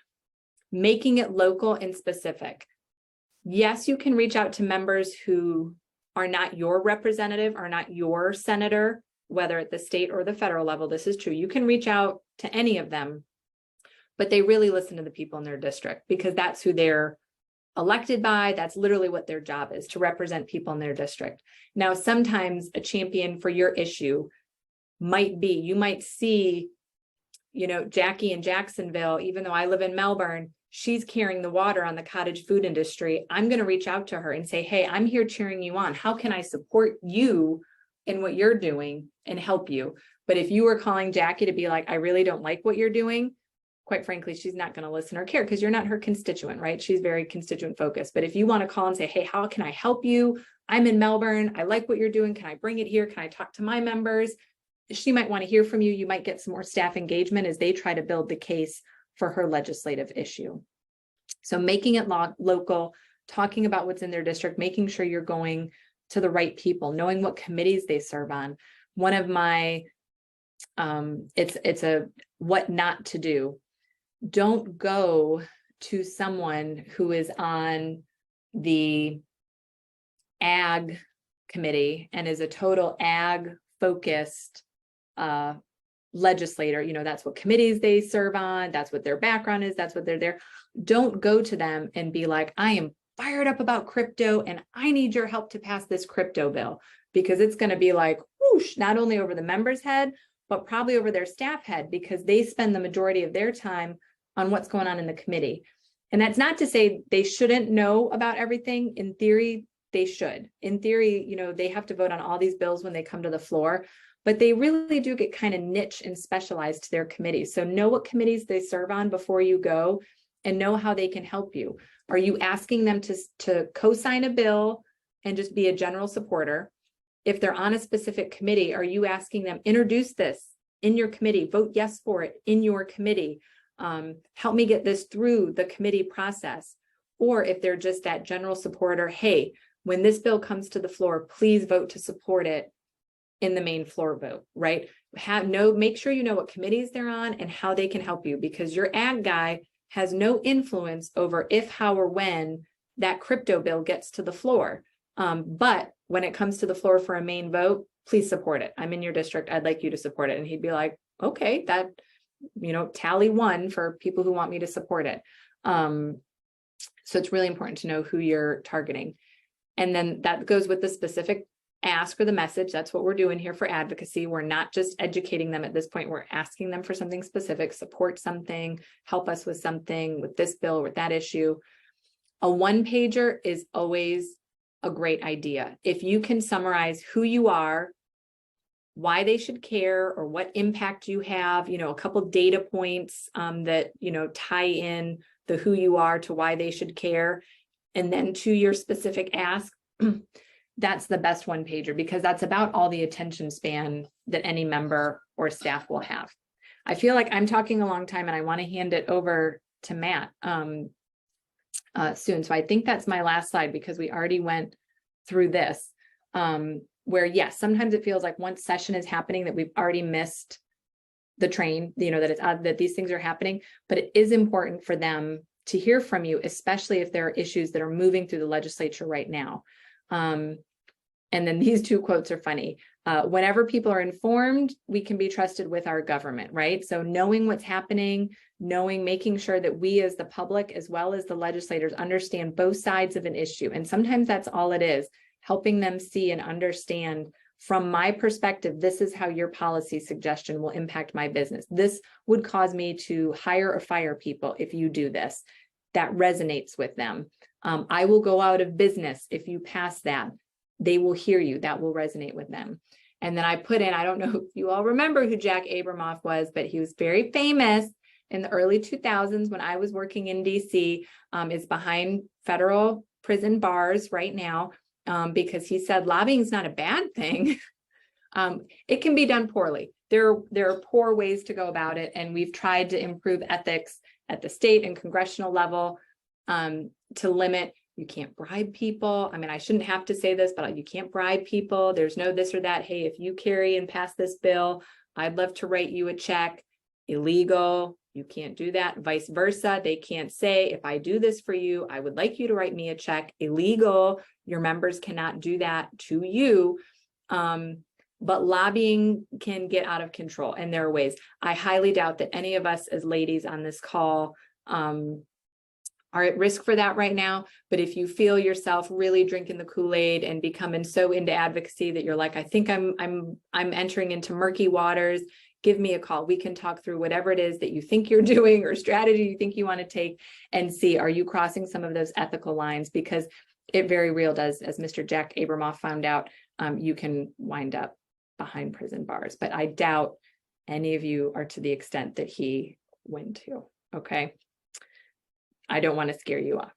making it local and specific. Yes, you can reach out to members who are not your representative, are not your senator, whether at the state or the federal level. This is true. You can reach out to any of them, but they really listen to the people in their district because that's who they're elected by. That's literally what their job is, to represent people in their district. Now, sometimes a champion for your issue might be, you might see, Jackie in Jacksonville, even though I live in Melbourne, she's carrying the water on the cottage food industry. I'm going to reach out to her and say, hey, I'm here cheering you on. How can I support you in what you're doing and help you. But if you were calling Jackie to be like, I really don't like what you're doing, quite frankly, she's not going to listen or care because you're not her constituent, right? She's very constituent focused. But if you want to call and say, hey, how can I help you? I'm in Melbourne. I like what you're doing. Can I bring it here? Can I talk to my members? She might want to hear from you. You might get some more staff engagement as they try to build the case for her legislative issue. So making it local, talking about what's in their district, making sure you're going to the right people, knowing what committees they serve on. One of my, it's a what not to do. Don't go to someone who is on the ag committee and is a total ag focused legislator. You know, that's what committees they serve on. That's what their background is. That's what they're there. Don't go to them and be like, I am fired up about crypto and I need your help to pass this crypto bill, because it's going to be like whoosh, not only over the member's head, but probably over their staff head, because they spend the majority of their time on what's going on in the committee. And that's not to say they shouldn't know about everything. In theory, they should. In theory, you know, they have to vote on all these bills when they come to the floor, but they really do get kind of niche and specialized to their committees. So know what committees they serve on before you go and know how they can help you. Are you asking them to co-sign a bill and just be a general supporter? If they're on a specific committee, are you asking them, introduce this in your committee, vote yes for it in your committee, help me get this through the committee process? Or if they're just that general supporter, hey, when this bill comes to the floor, please vote to support it in the main floor vote, right? Make sure you know what committees they're on and how they can help you, because your ag guy has no influence over if, how, or when that crypto bill gets to the floor. But when it comes to the floor for a main vote, please support it. I'm in your district. I'd like you to support it. And he'd be like, okay, that, you know, tally 1 for people who want me to support it. So it's really important to know who you're targeting. And then that goes with the specific ask or the message. That's what we're doing here for advocacy. We're not just educating them at this point. We're asking them for something specific, support something, help us with something, with this bill, with that issue. A 1-pager is always a great idea. If you can summarize who you are, why they should care, or what impact you have, you know, a couple data points that, you know, tie in the who you are to why they should care, and then to your specific ask, that's the best 1-pager, because that's about all the attention span that any member or staff will have. I feel like I'm talking a long time and I want to hand it over to Matt soon. So I think that's my last slide, because we already went through this, where yes, sometimes it feels like once session is happening that we've already missed the train, you know, that it's that these things are happening, but it is important for them to hear from you, especially if there are issues that are moving through the legislature right now. And then these 2 quotes are funny. Whenever people are informed, we can be trusted with our government, right? So knowing what's happening, making sure that we as the public, as well as the legislators, understand both sides of an issue. And sometimes that's all it is, helping them see and understand, from my perspective, this is how your policy suggestion will impact my business. This would cause me to hire or fire people if you do this. That resonates with them. I will go out of business if you pass that. They will hear you. That will resonate with them. And then I put in, I don't know if you all remember who Jack Abramoff was, but he was very famous in the early 2000s when I was working in DC, is behind federal prison bars right now, because he said lobbying is not a bad thing. It can be done poorly. There are poor ways to go about it. And we've tried to improve ethics at the state and congressional level to limit. You can't bribe people. I mean, I shouldn't have to say this, but you can't bribe people. There's no this or that. Hey, if you carry and pass this bill, I'd love to write you a check. Illegal. You can't do that. Vice versa. They can't say, if I do this for you, I would like you to write me a check. Illegal. Your members cannot do that to you. But lobbying can get out of control, and there are ways. I highly doubt that any of us as ladies on this call are at risk for that right now. But if you feel yourself really drinking the Kool-Aid and becoming so into advocacy that you're like, I think I'm entering into murky waters, give me a call. We can talk through whatever it is that you think you're doing or strategy you think you want to take, and see, are you crossing some of those ethical lines? Because it very real does, as Mr. Jack Abramoff found out, you can wind up behind prison bars, but I doubt any of you are to the extent that he went to, okay? I don't want to scare you off.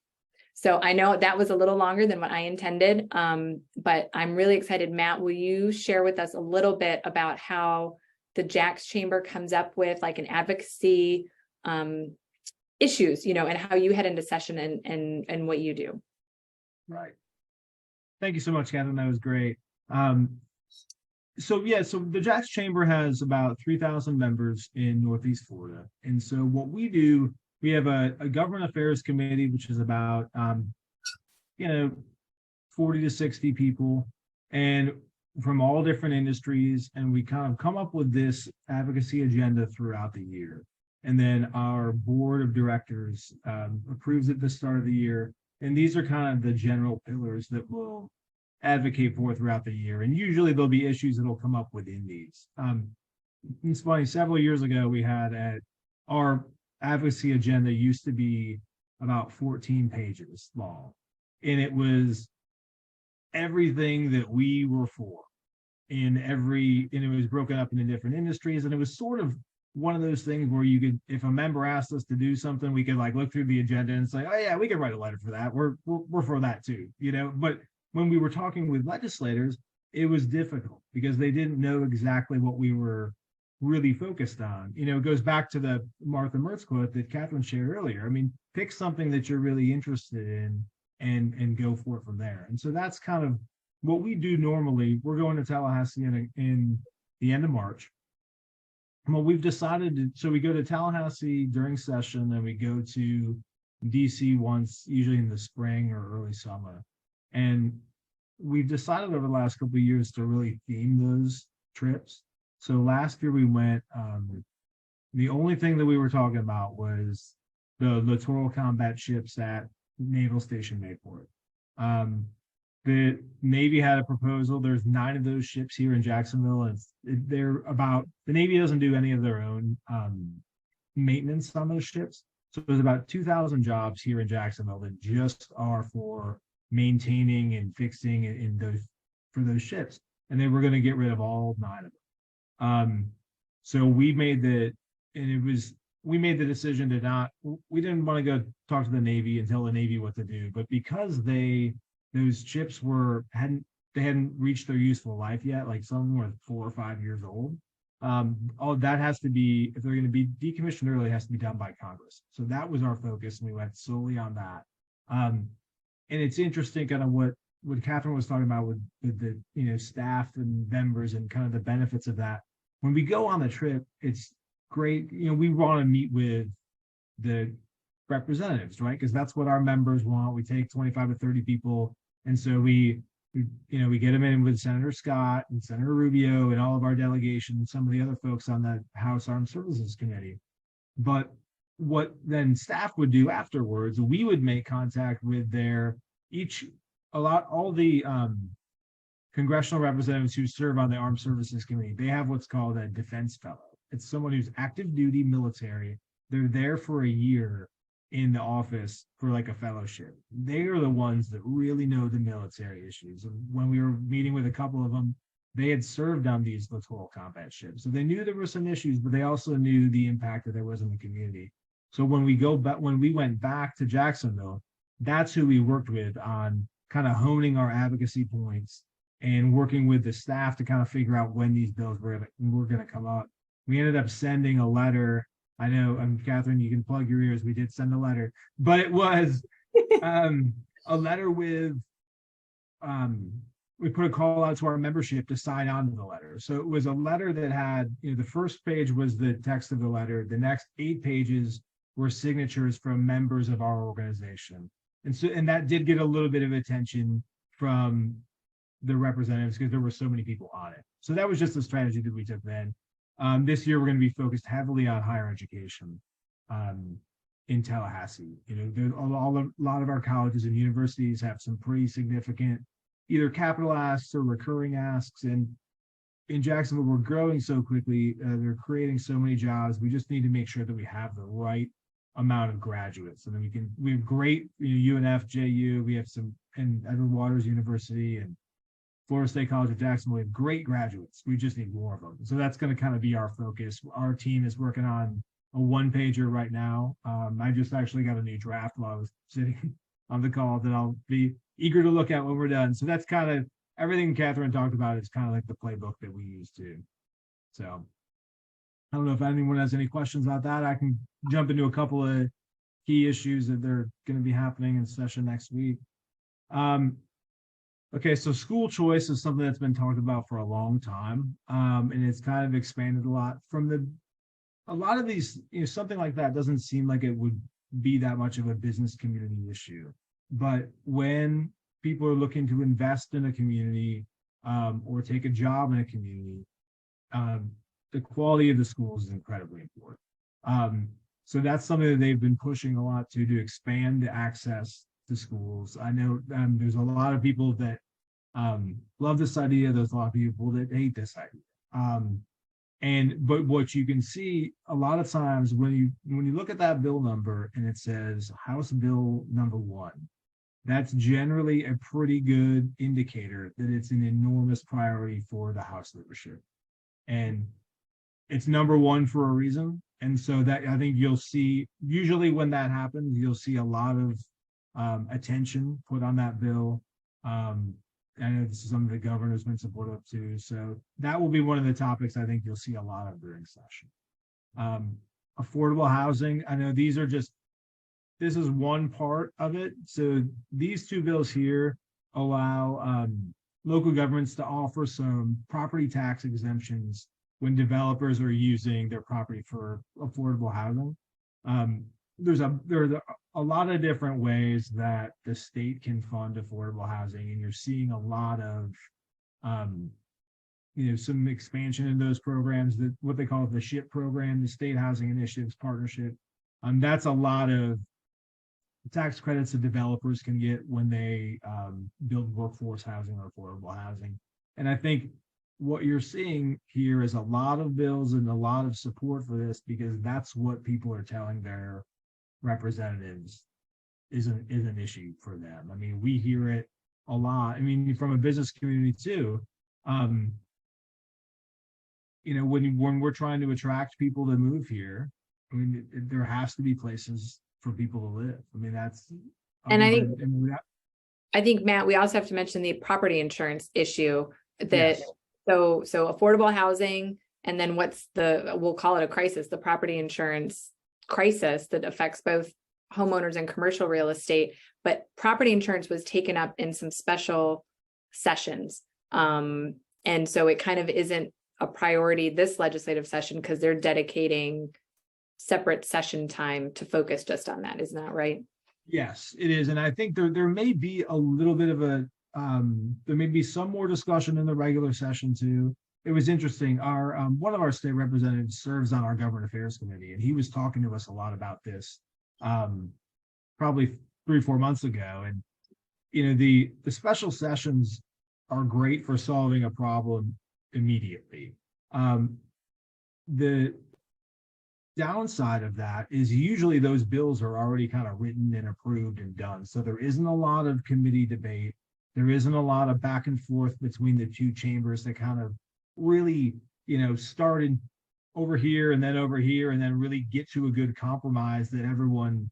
So I know that was a little longer than what I intended, but I'm really excited. Matt, will you share with us a little bit about how the Jacks Chamber comes up with like an advocacy issues, you know, and how you head into session and what you do?
Right. Thank you so much, Catherine. That was great. So the Jacks Chamber has about 3,000 members in Northeast Florida. And so what we do, we have a government affairs committee, which is about, 40 to 60 people and from all different industries. And we kind of come up with this advocacy agenda throughout the year. And then our board of directors approves it at the start of the year. And these are kind of the general pillars that we'll advocate for throughout the year. And usually there'll be issues that'll come up within these. It's funny, several years ago, we had our advocacy agenda used to be about 14 pages long. And it was everything that we were for and it was broken up into different industries. And it was sort of one of those things where you could, if a member asked us to do something, we could like look through the agenda and say, oh yeah, we could write a letter for that. We're for that too, you know. But when we were talking with legislators, it was difficult because they didn't know exactly what we were really focused on. You know, it goes back to the Martha Mertz quote that Catherine shared earlier. I mean, pick something that you're really interested in and go for it from there. And so that's kind of what we do normally. We're going to Tallahassee in the end of March. Well, we've decided to, so we go to Tallahassee during session and we go to DC once, usually in the spring or early summer. And we've decided over the last couple of years to really theme those trips. So last year we went, the only thing that we were talking about was the littoral combat ships at Naval Station Mayport. The Navy had a proposal. There's 9 of those ships here in Jacksonville, and the Navy doesn't do any of their own maintenance on those ships. So there's about 2,000 jobs here in Jacksonville that just are for maintaining and fixing for those ships. And they were going to get rid of all 9 of them. So we made the decision to we didn't want to go talk to the Navy and tell the Navy what to do, but because those ships hadn't reached their useful life yet, like some were 4 or 5 years old. All that has to be, if they're going to be decommissioned early, it has to be done by Congress. So that was our focus, and we went solely on that. And it's interesting kind of what Catherine was talking about with the staff and members and kind of the benefits of that. When we go on the trip, it's great. We want to meet with the representatives, right? Because that's what our members want. We take 25 to 30 people. And so we get them in with Senator Scott and Senator Rubio and all of our delegation and some of the other folks on the House Armed Services Committee. But what then staff would do afterwards, we would make contact with all the congressional representatives who serve on the Armed Services Committee. They have what's called a defense fellow. It's someone who's active duty military. They're there for a year in the office for like a fellowship. They are the ones that really know the military issues. And when we were meeting with a couple of them, they had served on these littoral combat ships. So they knew there were some issues, but they also knew the impact that there was in the community. So when we went back to Jacksonville, that's who we worked with on kind of honing our advocacy points and working with the staff to kind of figure out when these bills were going to come up. We ended up sending a letter. I know, Catherine, you can plug your ears. We did send a letter, but it was a letter with, we put a call out to our membership to sign on to the letter. So it was a letter that had, the first page was the text of the letter. The next 8 pages were signatures from members of our organization. And that did get a little bit of attention from the representatives because there were so many people on it. So that was just a strategy that we took then. This year, we're going to be focused heavily on higher education in Tallahassee. A lot of our colleges and universities have some pretty significant either capital asks or recurring asks. And in Jacksonville, we're growing so quickly. They're creating so many jobs. We just need to make sure that we have the right amount of graduates. And then we have great, UNF, JU, we have some and Edward Waters University and Florida State College of Jacksonville. We have great graduates. We just need more of them. So that's going to kind of be our focus. Our team is working on a one-pager right now. I just actually got a new draft while I was sitting on the call that I'll be eager to look at when we're done. So that's kind of everything Catherine talked about is kind of like the playbook that we use too. So I don't know if anyone has any questions about that. I can jump into a couple of key issues that they're going to be happening in session next week. Okay, so school choice is something that's been talked about for a long time, and it's kind of expanded a lot from a lot of these, something like that doesn't seem like it would be that much of a business community issue. But when people are looking to invest in a community or take a job in a community, the quality of the schools is incredibly important. So that's something that they've been pushing a lot to expand the access to schools. I know there's a lot of people that love this idea. There's a lot of people that hate this idea. But what you can see a lot of times when you look at that bill number and it says House Bill number 1, that's generally a pretty good indicator that it's an enormous priority for the House leadership. And it's number 1 for a reason. And so that I think you'll see, usually when that happens, you'll see a lot of attention put on that bill. I know this is something the governor's been supportive of too. So that will be one of the topics I think you'll see a lot of during session. Affordable housing. I know this is one part of it. So these 2 bills here allow local governments to offer some property tax exemptions when developers are using their property for affordable housing. There's a lot of different ways that the state can fund affordable housing, and you're seeing a lot of some expansion in those programs, that what they call the SHIP program, the State Housing Initiatives Partnership. That's a lot of tax credits that developers can get when they build workforce housing or affordable housing. And I think what you're seeing here is a lot of bills and a lot of support for this, because that's what people are telling their representatives is an issue for them. I mean, we hear it a lot. I mean, from a business community too. When we're trying to attract people to move here, I mean, there has to be places for people to live. I mean, that's.
And I think, Matt, we also have to mention the property insurance issue that. Yes. So affordable housing, and then we'll call it a crisis, the property insurance crisis that affects both homeowners and commercial real estate. But property insurance was taken up in some special sessions. And so it kind of isn't a priority this legislative session because they're dedicating separate session time to focus just on that. Isn't that right?
Yes, it is. And I think there may be a little bit of there may be some more discussion in the regular session too. It was interesting. Our one of our state representatives serves on our government affairs committee, and he was talking to us a lot about this probably 3-4 months ago. And the special sessions are great for solving a problem immediately. The downside of that is usually those bills are already kind of written and approved and done. So there isn't a lot of committee debate. There isn't a lot of back and forth between the 2 chambers that kind of really, started over here and then over here, and then really get to a good compromise that everyone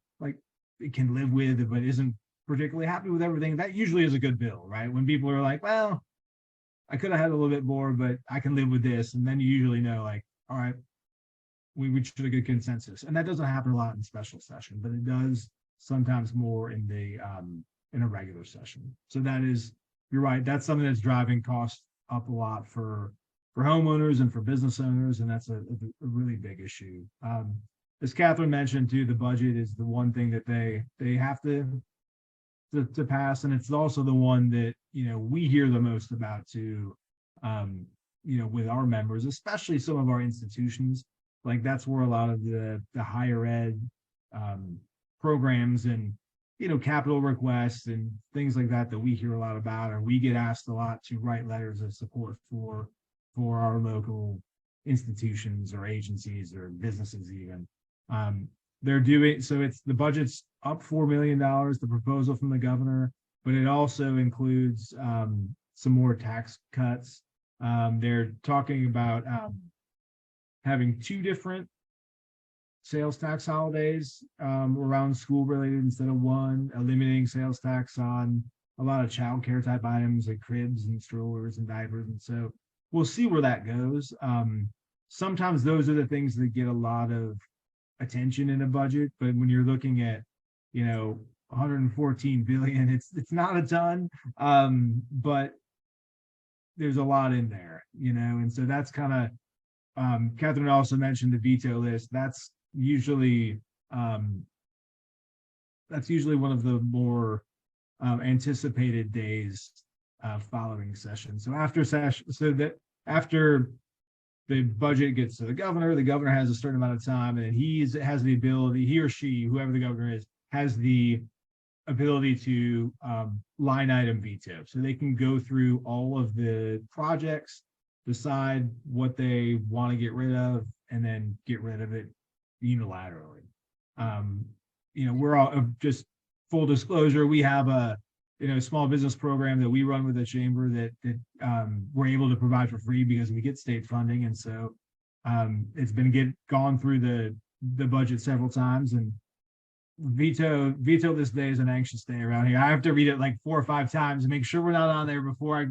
can live with, but isn't particularly happy with everything. That usually is a good bill, right? When people are like, well, I could have had a little bit more, but I can live with this. And then you usually know, all right, we reached a good consensus. And that doesn't happen a lot in special session, but it does sometimes more in a regular session. So you're right. That's something that's driving costs up a lot for homeowners and for business owners. And that's a really big issue. As Catherine mentioned too, the budget is the one thing that they have to pass. And it's also the one that, we hear the most about too, with our members, especially some of our institutions. That's where a lot of the higher ed programs and capital requests and things like that we hear a lot about, and we get asked a lot to write letters of support for our local institutions or agencies or businesses even. They're doing so. The budget's up $4 million, the proposal from the governor, but it also includes some more tax cuts. They're talking about having 2 different sales tax holidays around school related instead of 1, eliminating sales tax on a lot of childcare type items like cribs and strollers and diapers. And so we'll see where that goes. Sometimes those are the things that get a lot of attention in a budget, but when you're looking at, 114 billion, it's not a ton, but there's a lot in there, and so that's kind of, Catherine also mentioned the veto list. That's usually one of the more anticipated days following session. So after the budget gets to the governor has a certain amount of time, and he has the ability, he or she, whoever the governor is, has the ability to line item veto. So they can go through all of the projects, decide what they want to get rid of, and then get rid of it unilaterally. We're all, just full disclosure, we have a small business program that we run with the chamber that we're able to provide for free because we get state funding. And so it's been gone through the budget several times, and veto this day is an anxious day around here. I have to read it like 4 or 5 times and make sure we're not on there before I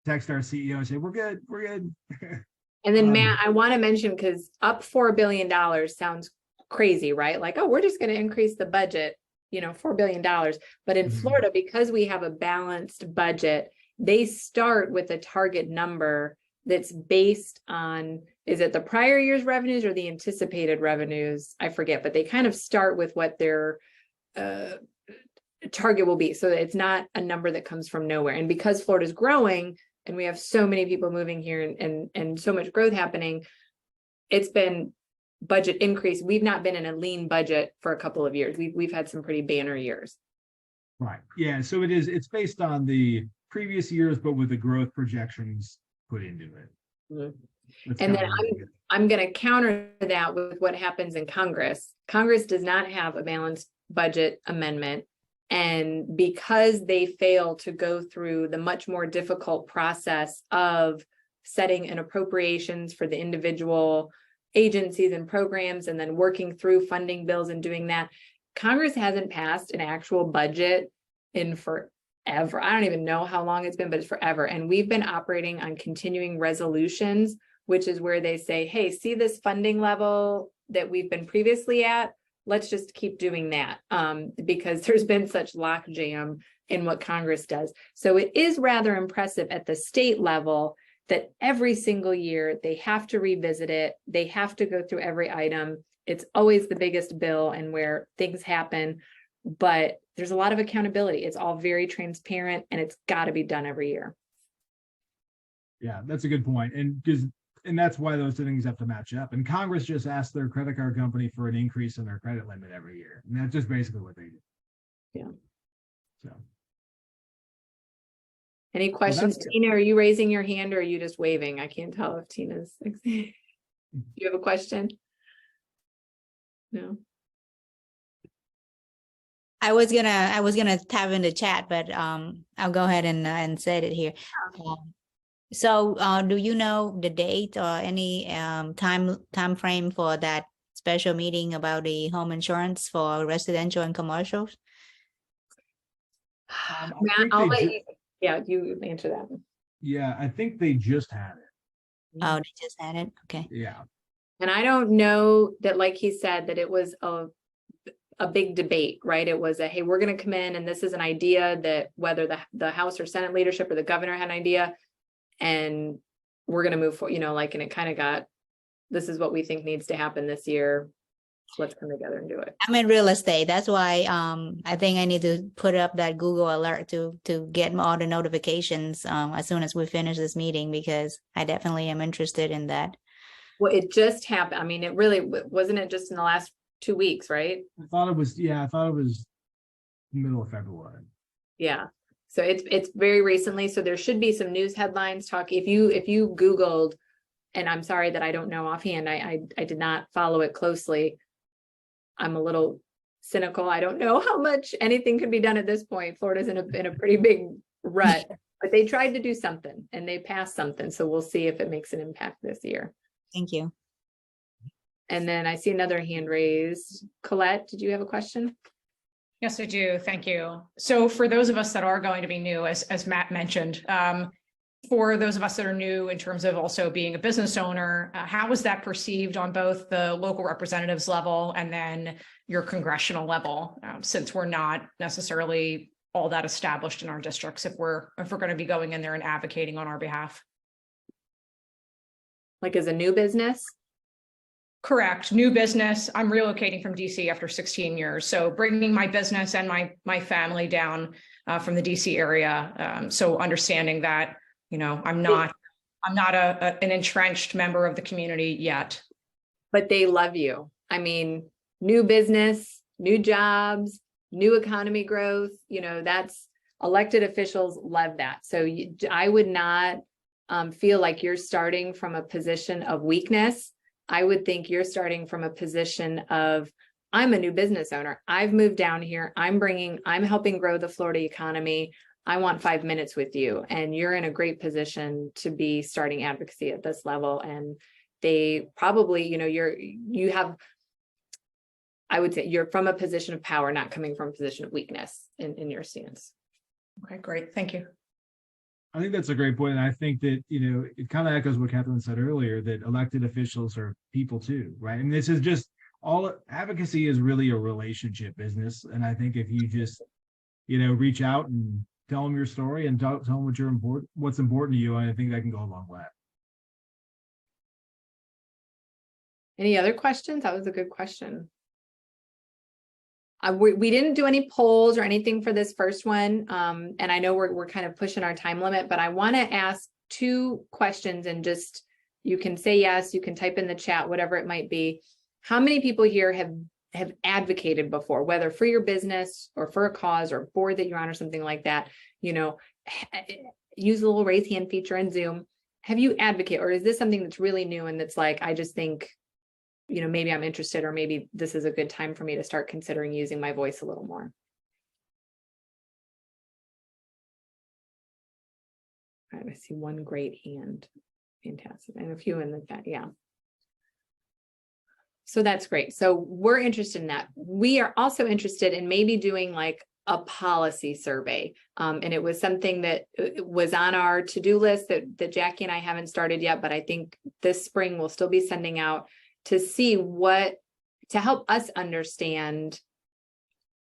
text our CEO and say, we're good.
And then Matt, I want to mention, because up $4 billion sounds crazy, right? Like, oh, we're just going to increase the budget, $4 billion. But in Florida, because we have a balanced budget, they start with a target number that's based on, is it the prior year's revenues or the anticipated revenues? I forget, but they kind of start with what their target will be. So it's not a number that comes from nowhere. And because Florida's growing and we have so many people moving here and so much growth happening, it's been budget increase. We've not been in a lean budget for a couple of years. We've had some pretty banner years.
Right. Yeah. So it's based on the previous years, but with the growth projections put into it.
Mm-hmm. And then I'm going to counter that with what happens in Congress. Congress does not have a balanced budget amendment. And because they fail to go through the much more difficult process of setting an appropriations for the individual agencies and programs, and then working through funding bills and doing that, Congress hasn't passed an actual budget in forever. I don't even know how long it's been, but it's forever. And we've been operating on continuing resolutions, which is where they say, hey, see this funding level that we've been previously at? Let's just keep doing that, because there's been such lockjam in what Congress does. So it is rather impressive at the state level that every single year they have to revisit it. They have to go through every item. It's always the biggest bill and where things happen, but there's a lot of accountability. It's all very transparent, and it's got to be done every year.
Yeah, that's a good point. And that's why those two things have to match up. And Congress just asked their credit card company for an increase in their credit limit every year. And that's just basically what they do.
Yeah.
So.
Any questions, Tina? Are you raising your hand or are you just waving? I can't tell if Tina's. You have a question? No.
I was gonna type in the chat, but I'll go ahead and say it here. So do you know the date or any time frame for that special meeting about the home insurance for residential and commercials?
Matt, I'll let you. Yeah, you answer that.
Yeah, I think they just had it.
Oh, they just had it. Okay.
Yeah.
And I don't know that, like he said, that it was a big debate, right? It was hey, we're going to come in and this is an idea that whether the House or Senate leadership or the governor had an idea, and we're going to move forward, and it kind of got, this is what we think needs to happen this year. Let's come together and do it.
I'm in real estate. That's why I think I need to put up that Google alert to get all the notifications as soon as we finish this meeting, because I definitely am interested in that.
Well, it just happened. I mean, it really wasn't it just in the last 2 weeks, right?
I thought it was middle of February.
Yeah. So it's very recently. So there should be some news headlines talk. If you Googled, and I'm sorry that I don't know offhand, I did not follow it closely. I'm a little cynical. I don't know how much anything can be done at this point. Florida's in a pretty big rut, but they tried to do something and they passed something. So we'll see if it makes an impact this year.
Thank you.
And then I see another hand raised. Colette, did you have a question?
Yes, I do. Thank you. So for those of us that are going to be new, as Matt mentioned, for those of us that are new in terms of also being a business owner, how is that perceived on both the local representatives level and then your congressional level, since we're not necessarily all that established in our districts if we're going to be going in there and advocating on our behalf?
Like as a new business?
Correct. New business. I'm relocating from DC after 16 years. So bringing my business and my family down from the DC area. So understanding that, you know, I'm not an entrenched member of the community yet.
But they love you. I mean, new business, new jobs, new economy growth, you know, that's elected officials love that. So I would not feel like you're starting from a position of weakness. I would think you're starting from a position of, I'm a new business owner. I've moved down here. I'm helping grow the Florida economy. I want 5 minutes with you. And you're in a great position to be starting advocacy at this level. And they probably, you know, I would say you're from a position of power, not coming from a position of weakness in your stance.
Okay, great. Thank you.
I think that's a great point. And I think that, you know, it kind of echoes what Catherine said earlier, that elected officials are people too, right? And this is just advocacy is really a relationship business. And I think if you just, you know, reach out and tell them your story and tell them what's important to you, I think that can go a long way.
Any other questions? That was a good question. We didn't do any polls or anything for this first one. And I know we're kind of pushing our time limit, but I want to ask 2 questions and just, you can say yes, you can type in the chat, whatever it might be. How many people here have advocated before, whether for your business or for a cause or a board that you're on or something like that? You know, use the little raise hand feature in Zoom. Have you advocated, or is this something that's really new and that's like, I just think, you know, maybe I'm interested, or maybe this is a good time for me to start considering using my voice a little more. All right, I see one great hand. Fantastic. And a few in the chat. Yeah. So that's great. So we're interested in that. We are also interested in maybe doing like a policy survey. And it was something that was on our to-do list that Jackie and I haven't started yet, but I think this spring we'll still be sending out to see to help us understand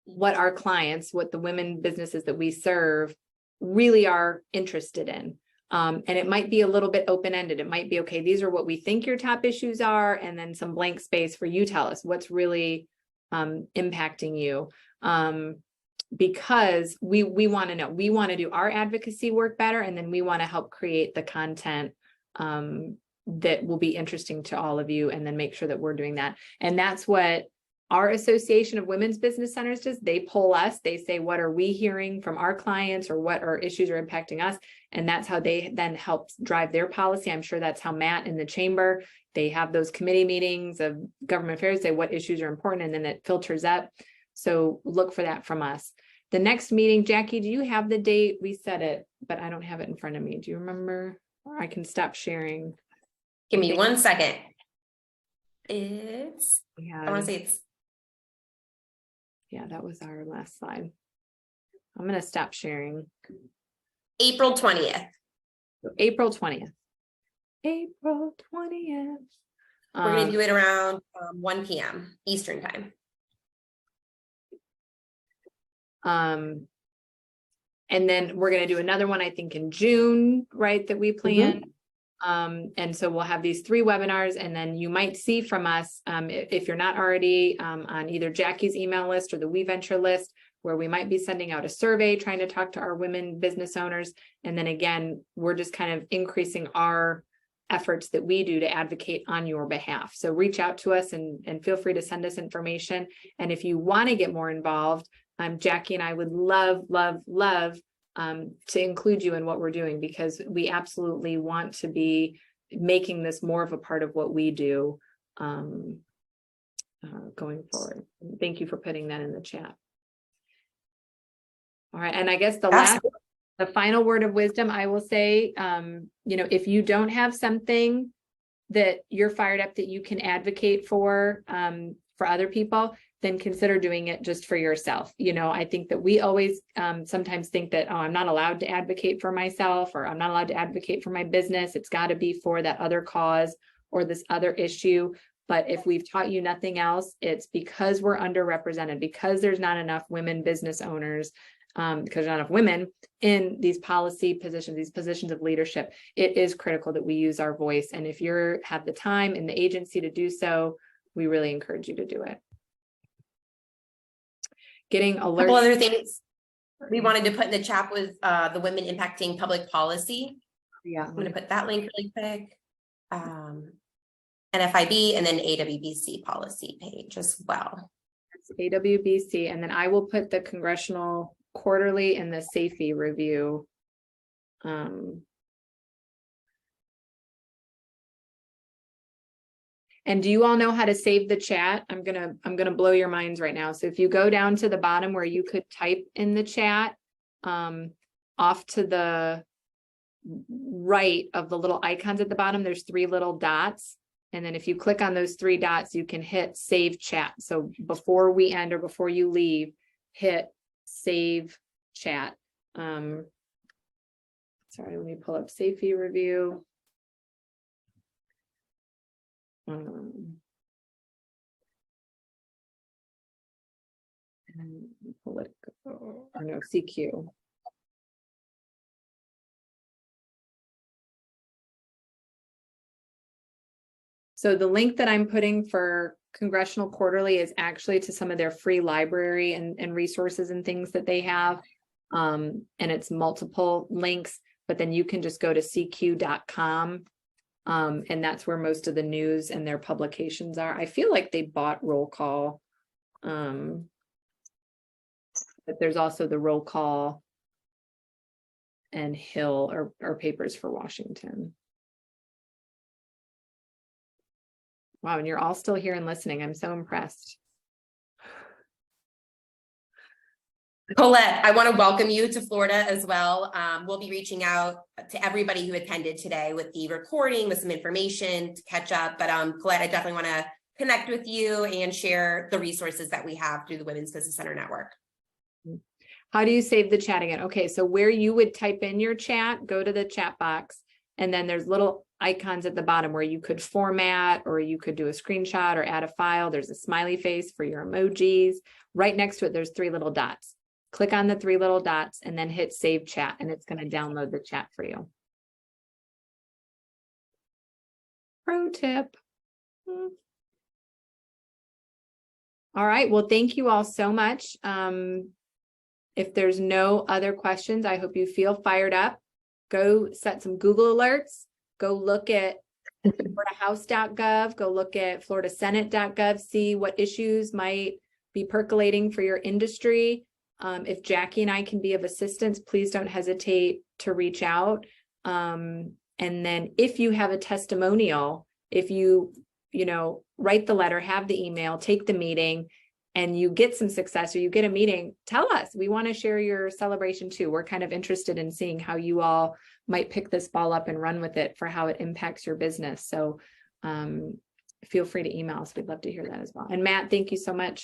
what our clients, what the women businesses that we serve really are interested in. And it might be a little bit open-ended. It might be, okay, these are what we think your top issues are, and then some blank space for you tell us what's really impacting you. Because we want to know, we want to do our advocacy work better, and then we want to help create the content that will be interesting to all of you, and then make sure that we're doing that. And that's what our Association of Women's Business Centers does. They poll us, they say, what are we hearing from our clients, or what our issues are impacting us? And that's how they then help drive their policy. I'm sure that's how Matt in the chamber, they have those committee meetings of government affairs, say what issues are important, and then it filters up. So look for that from us. The next meeting, Jackie, do you have the date? We said it, but I don't have it in front of me. Do you remember? Or I can stop sharing.
Give me 1 second. I want to say it's.
Yeah, that was our last slide. I'm going to stop sharing.
April 20th.
April 20th. April 20th.
We're going to do it around 1 p.m. Eastern time.
And then we're going to do another one, I think in June, right, that we plan. And so we'll have these 3 webinars, and then you might see from us, if you're not already on either Jackie's email list or the WeVenture list, where we might be sending out a survey, trying to talk to our women business owners. And then again, we're just kind of increasing our efforts that we do to advocate on your behalf. So reach out to us and feel free to send us information. And if you want to get more involved, Jackie and I would love to include you in what we're doing, because we absolutely want to be making this more of a part of what we do. going forward. Thank you for putting that in the chat. All right, and I guess the final word of wisdom, I will say, if you don't have something that you're fired up that you can advocate for other people, then consider doing it just for yourself. I think that we always sometimes think that, oh, I'm not allowed to advocate for myself, or I'm not allowed to advocate for my business. It's got to be for that other cause or this other issue. But if we've taught you nothing else, it's because we're underrepresented, because there's not enough women business owners, because there's not enough women in these policy positions, these positions of leadership. It is critical that we use our voice. And if you have the time and the agency to do so, we really encourage you to do it. Getting alerts.
A couple other things we wanted to put in the chat was the women impacting public policy.
Yeah,
I'm going to put that link really quick. NFIB and then AWBC policy page as well.
it's AWBC, and then I will put the Congressional Quarterly and the SAFE review. And do you all know how to save the chat? I'm gonna blow your minds right now. So if you go down to the bottom where you could type in the chat, off to the right of the little icons at the bottom, there's 3 little dots. And then if you click on those 3 dots, you can hit save chat. So before we end or before you leave, hit save chat. Sorry, let me pull up SAFE review. And political, or no, CQ. So the link that I'm putting for Congressional Quarterly is actually to some of their free library and resources and things that they have. And it's multiple links, but then you can just go to cq.com. And that's where most of the news and their publications are. I feel like they bought Roll Call. But there's also the Roll Call and Hill or Papers for Washington. Wow, and you're all still here and listening. I'm so impressed.
Colette, I want to welcome you to Florida as well. We'll be reaching out to everybody who attended today with the recording, with some information to catch up. But Colette, I definitely want to connect with you and share the resources that we have through the Women's Business Center Network.
How do you save the chat again? Okay, so where you would type in your chat, go to the chat box, and then there's little icons at the bottom where you could format, or you could do a screenshot or add a file. There's a smiley face for your emojis. Right next to it, there's 3 little dots. Click on the 3 little dots and then hit save chat, and it's going to download the chat for you. Pro tip. All right, well, thank you all so much. If there's no other questions, I hope you feel fired up. Go set some Google alerts. Go look at floridahouse.gov. Go look at floridasenate.gov. See what issues might be percolating for your industry. If Jackie and I can be of assistance, please don't hesitate to reach out. And then if you have a testimonial, if you write the letter, have the email, take the meeting, and you get some success or you get a meeting, tell us. We want to share your celebration too. We're kind of interested in seeing how you all might pick this ball up and run with it for how it impacts your business. So feel free to email us. We'd love to hear that as well. And Matt, thank you so much.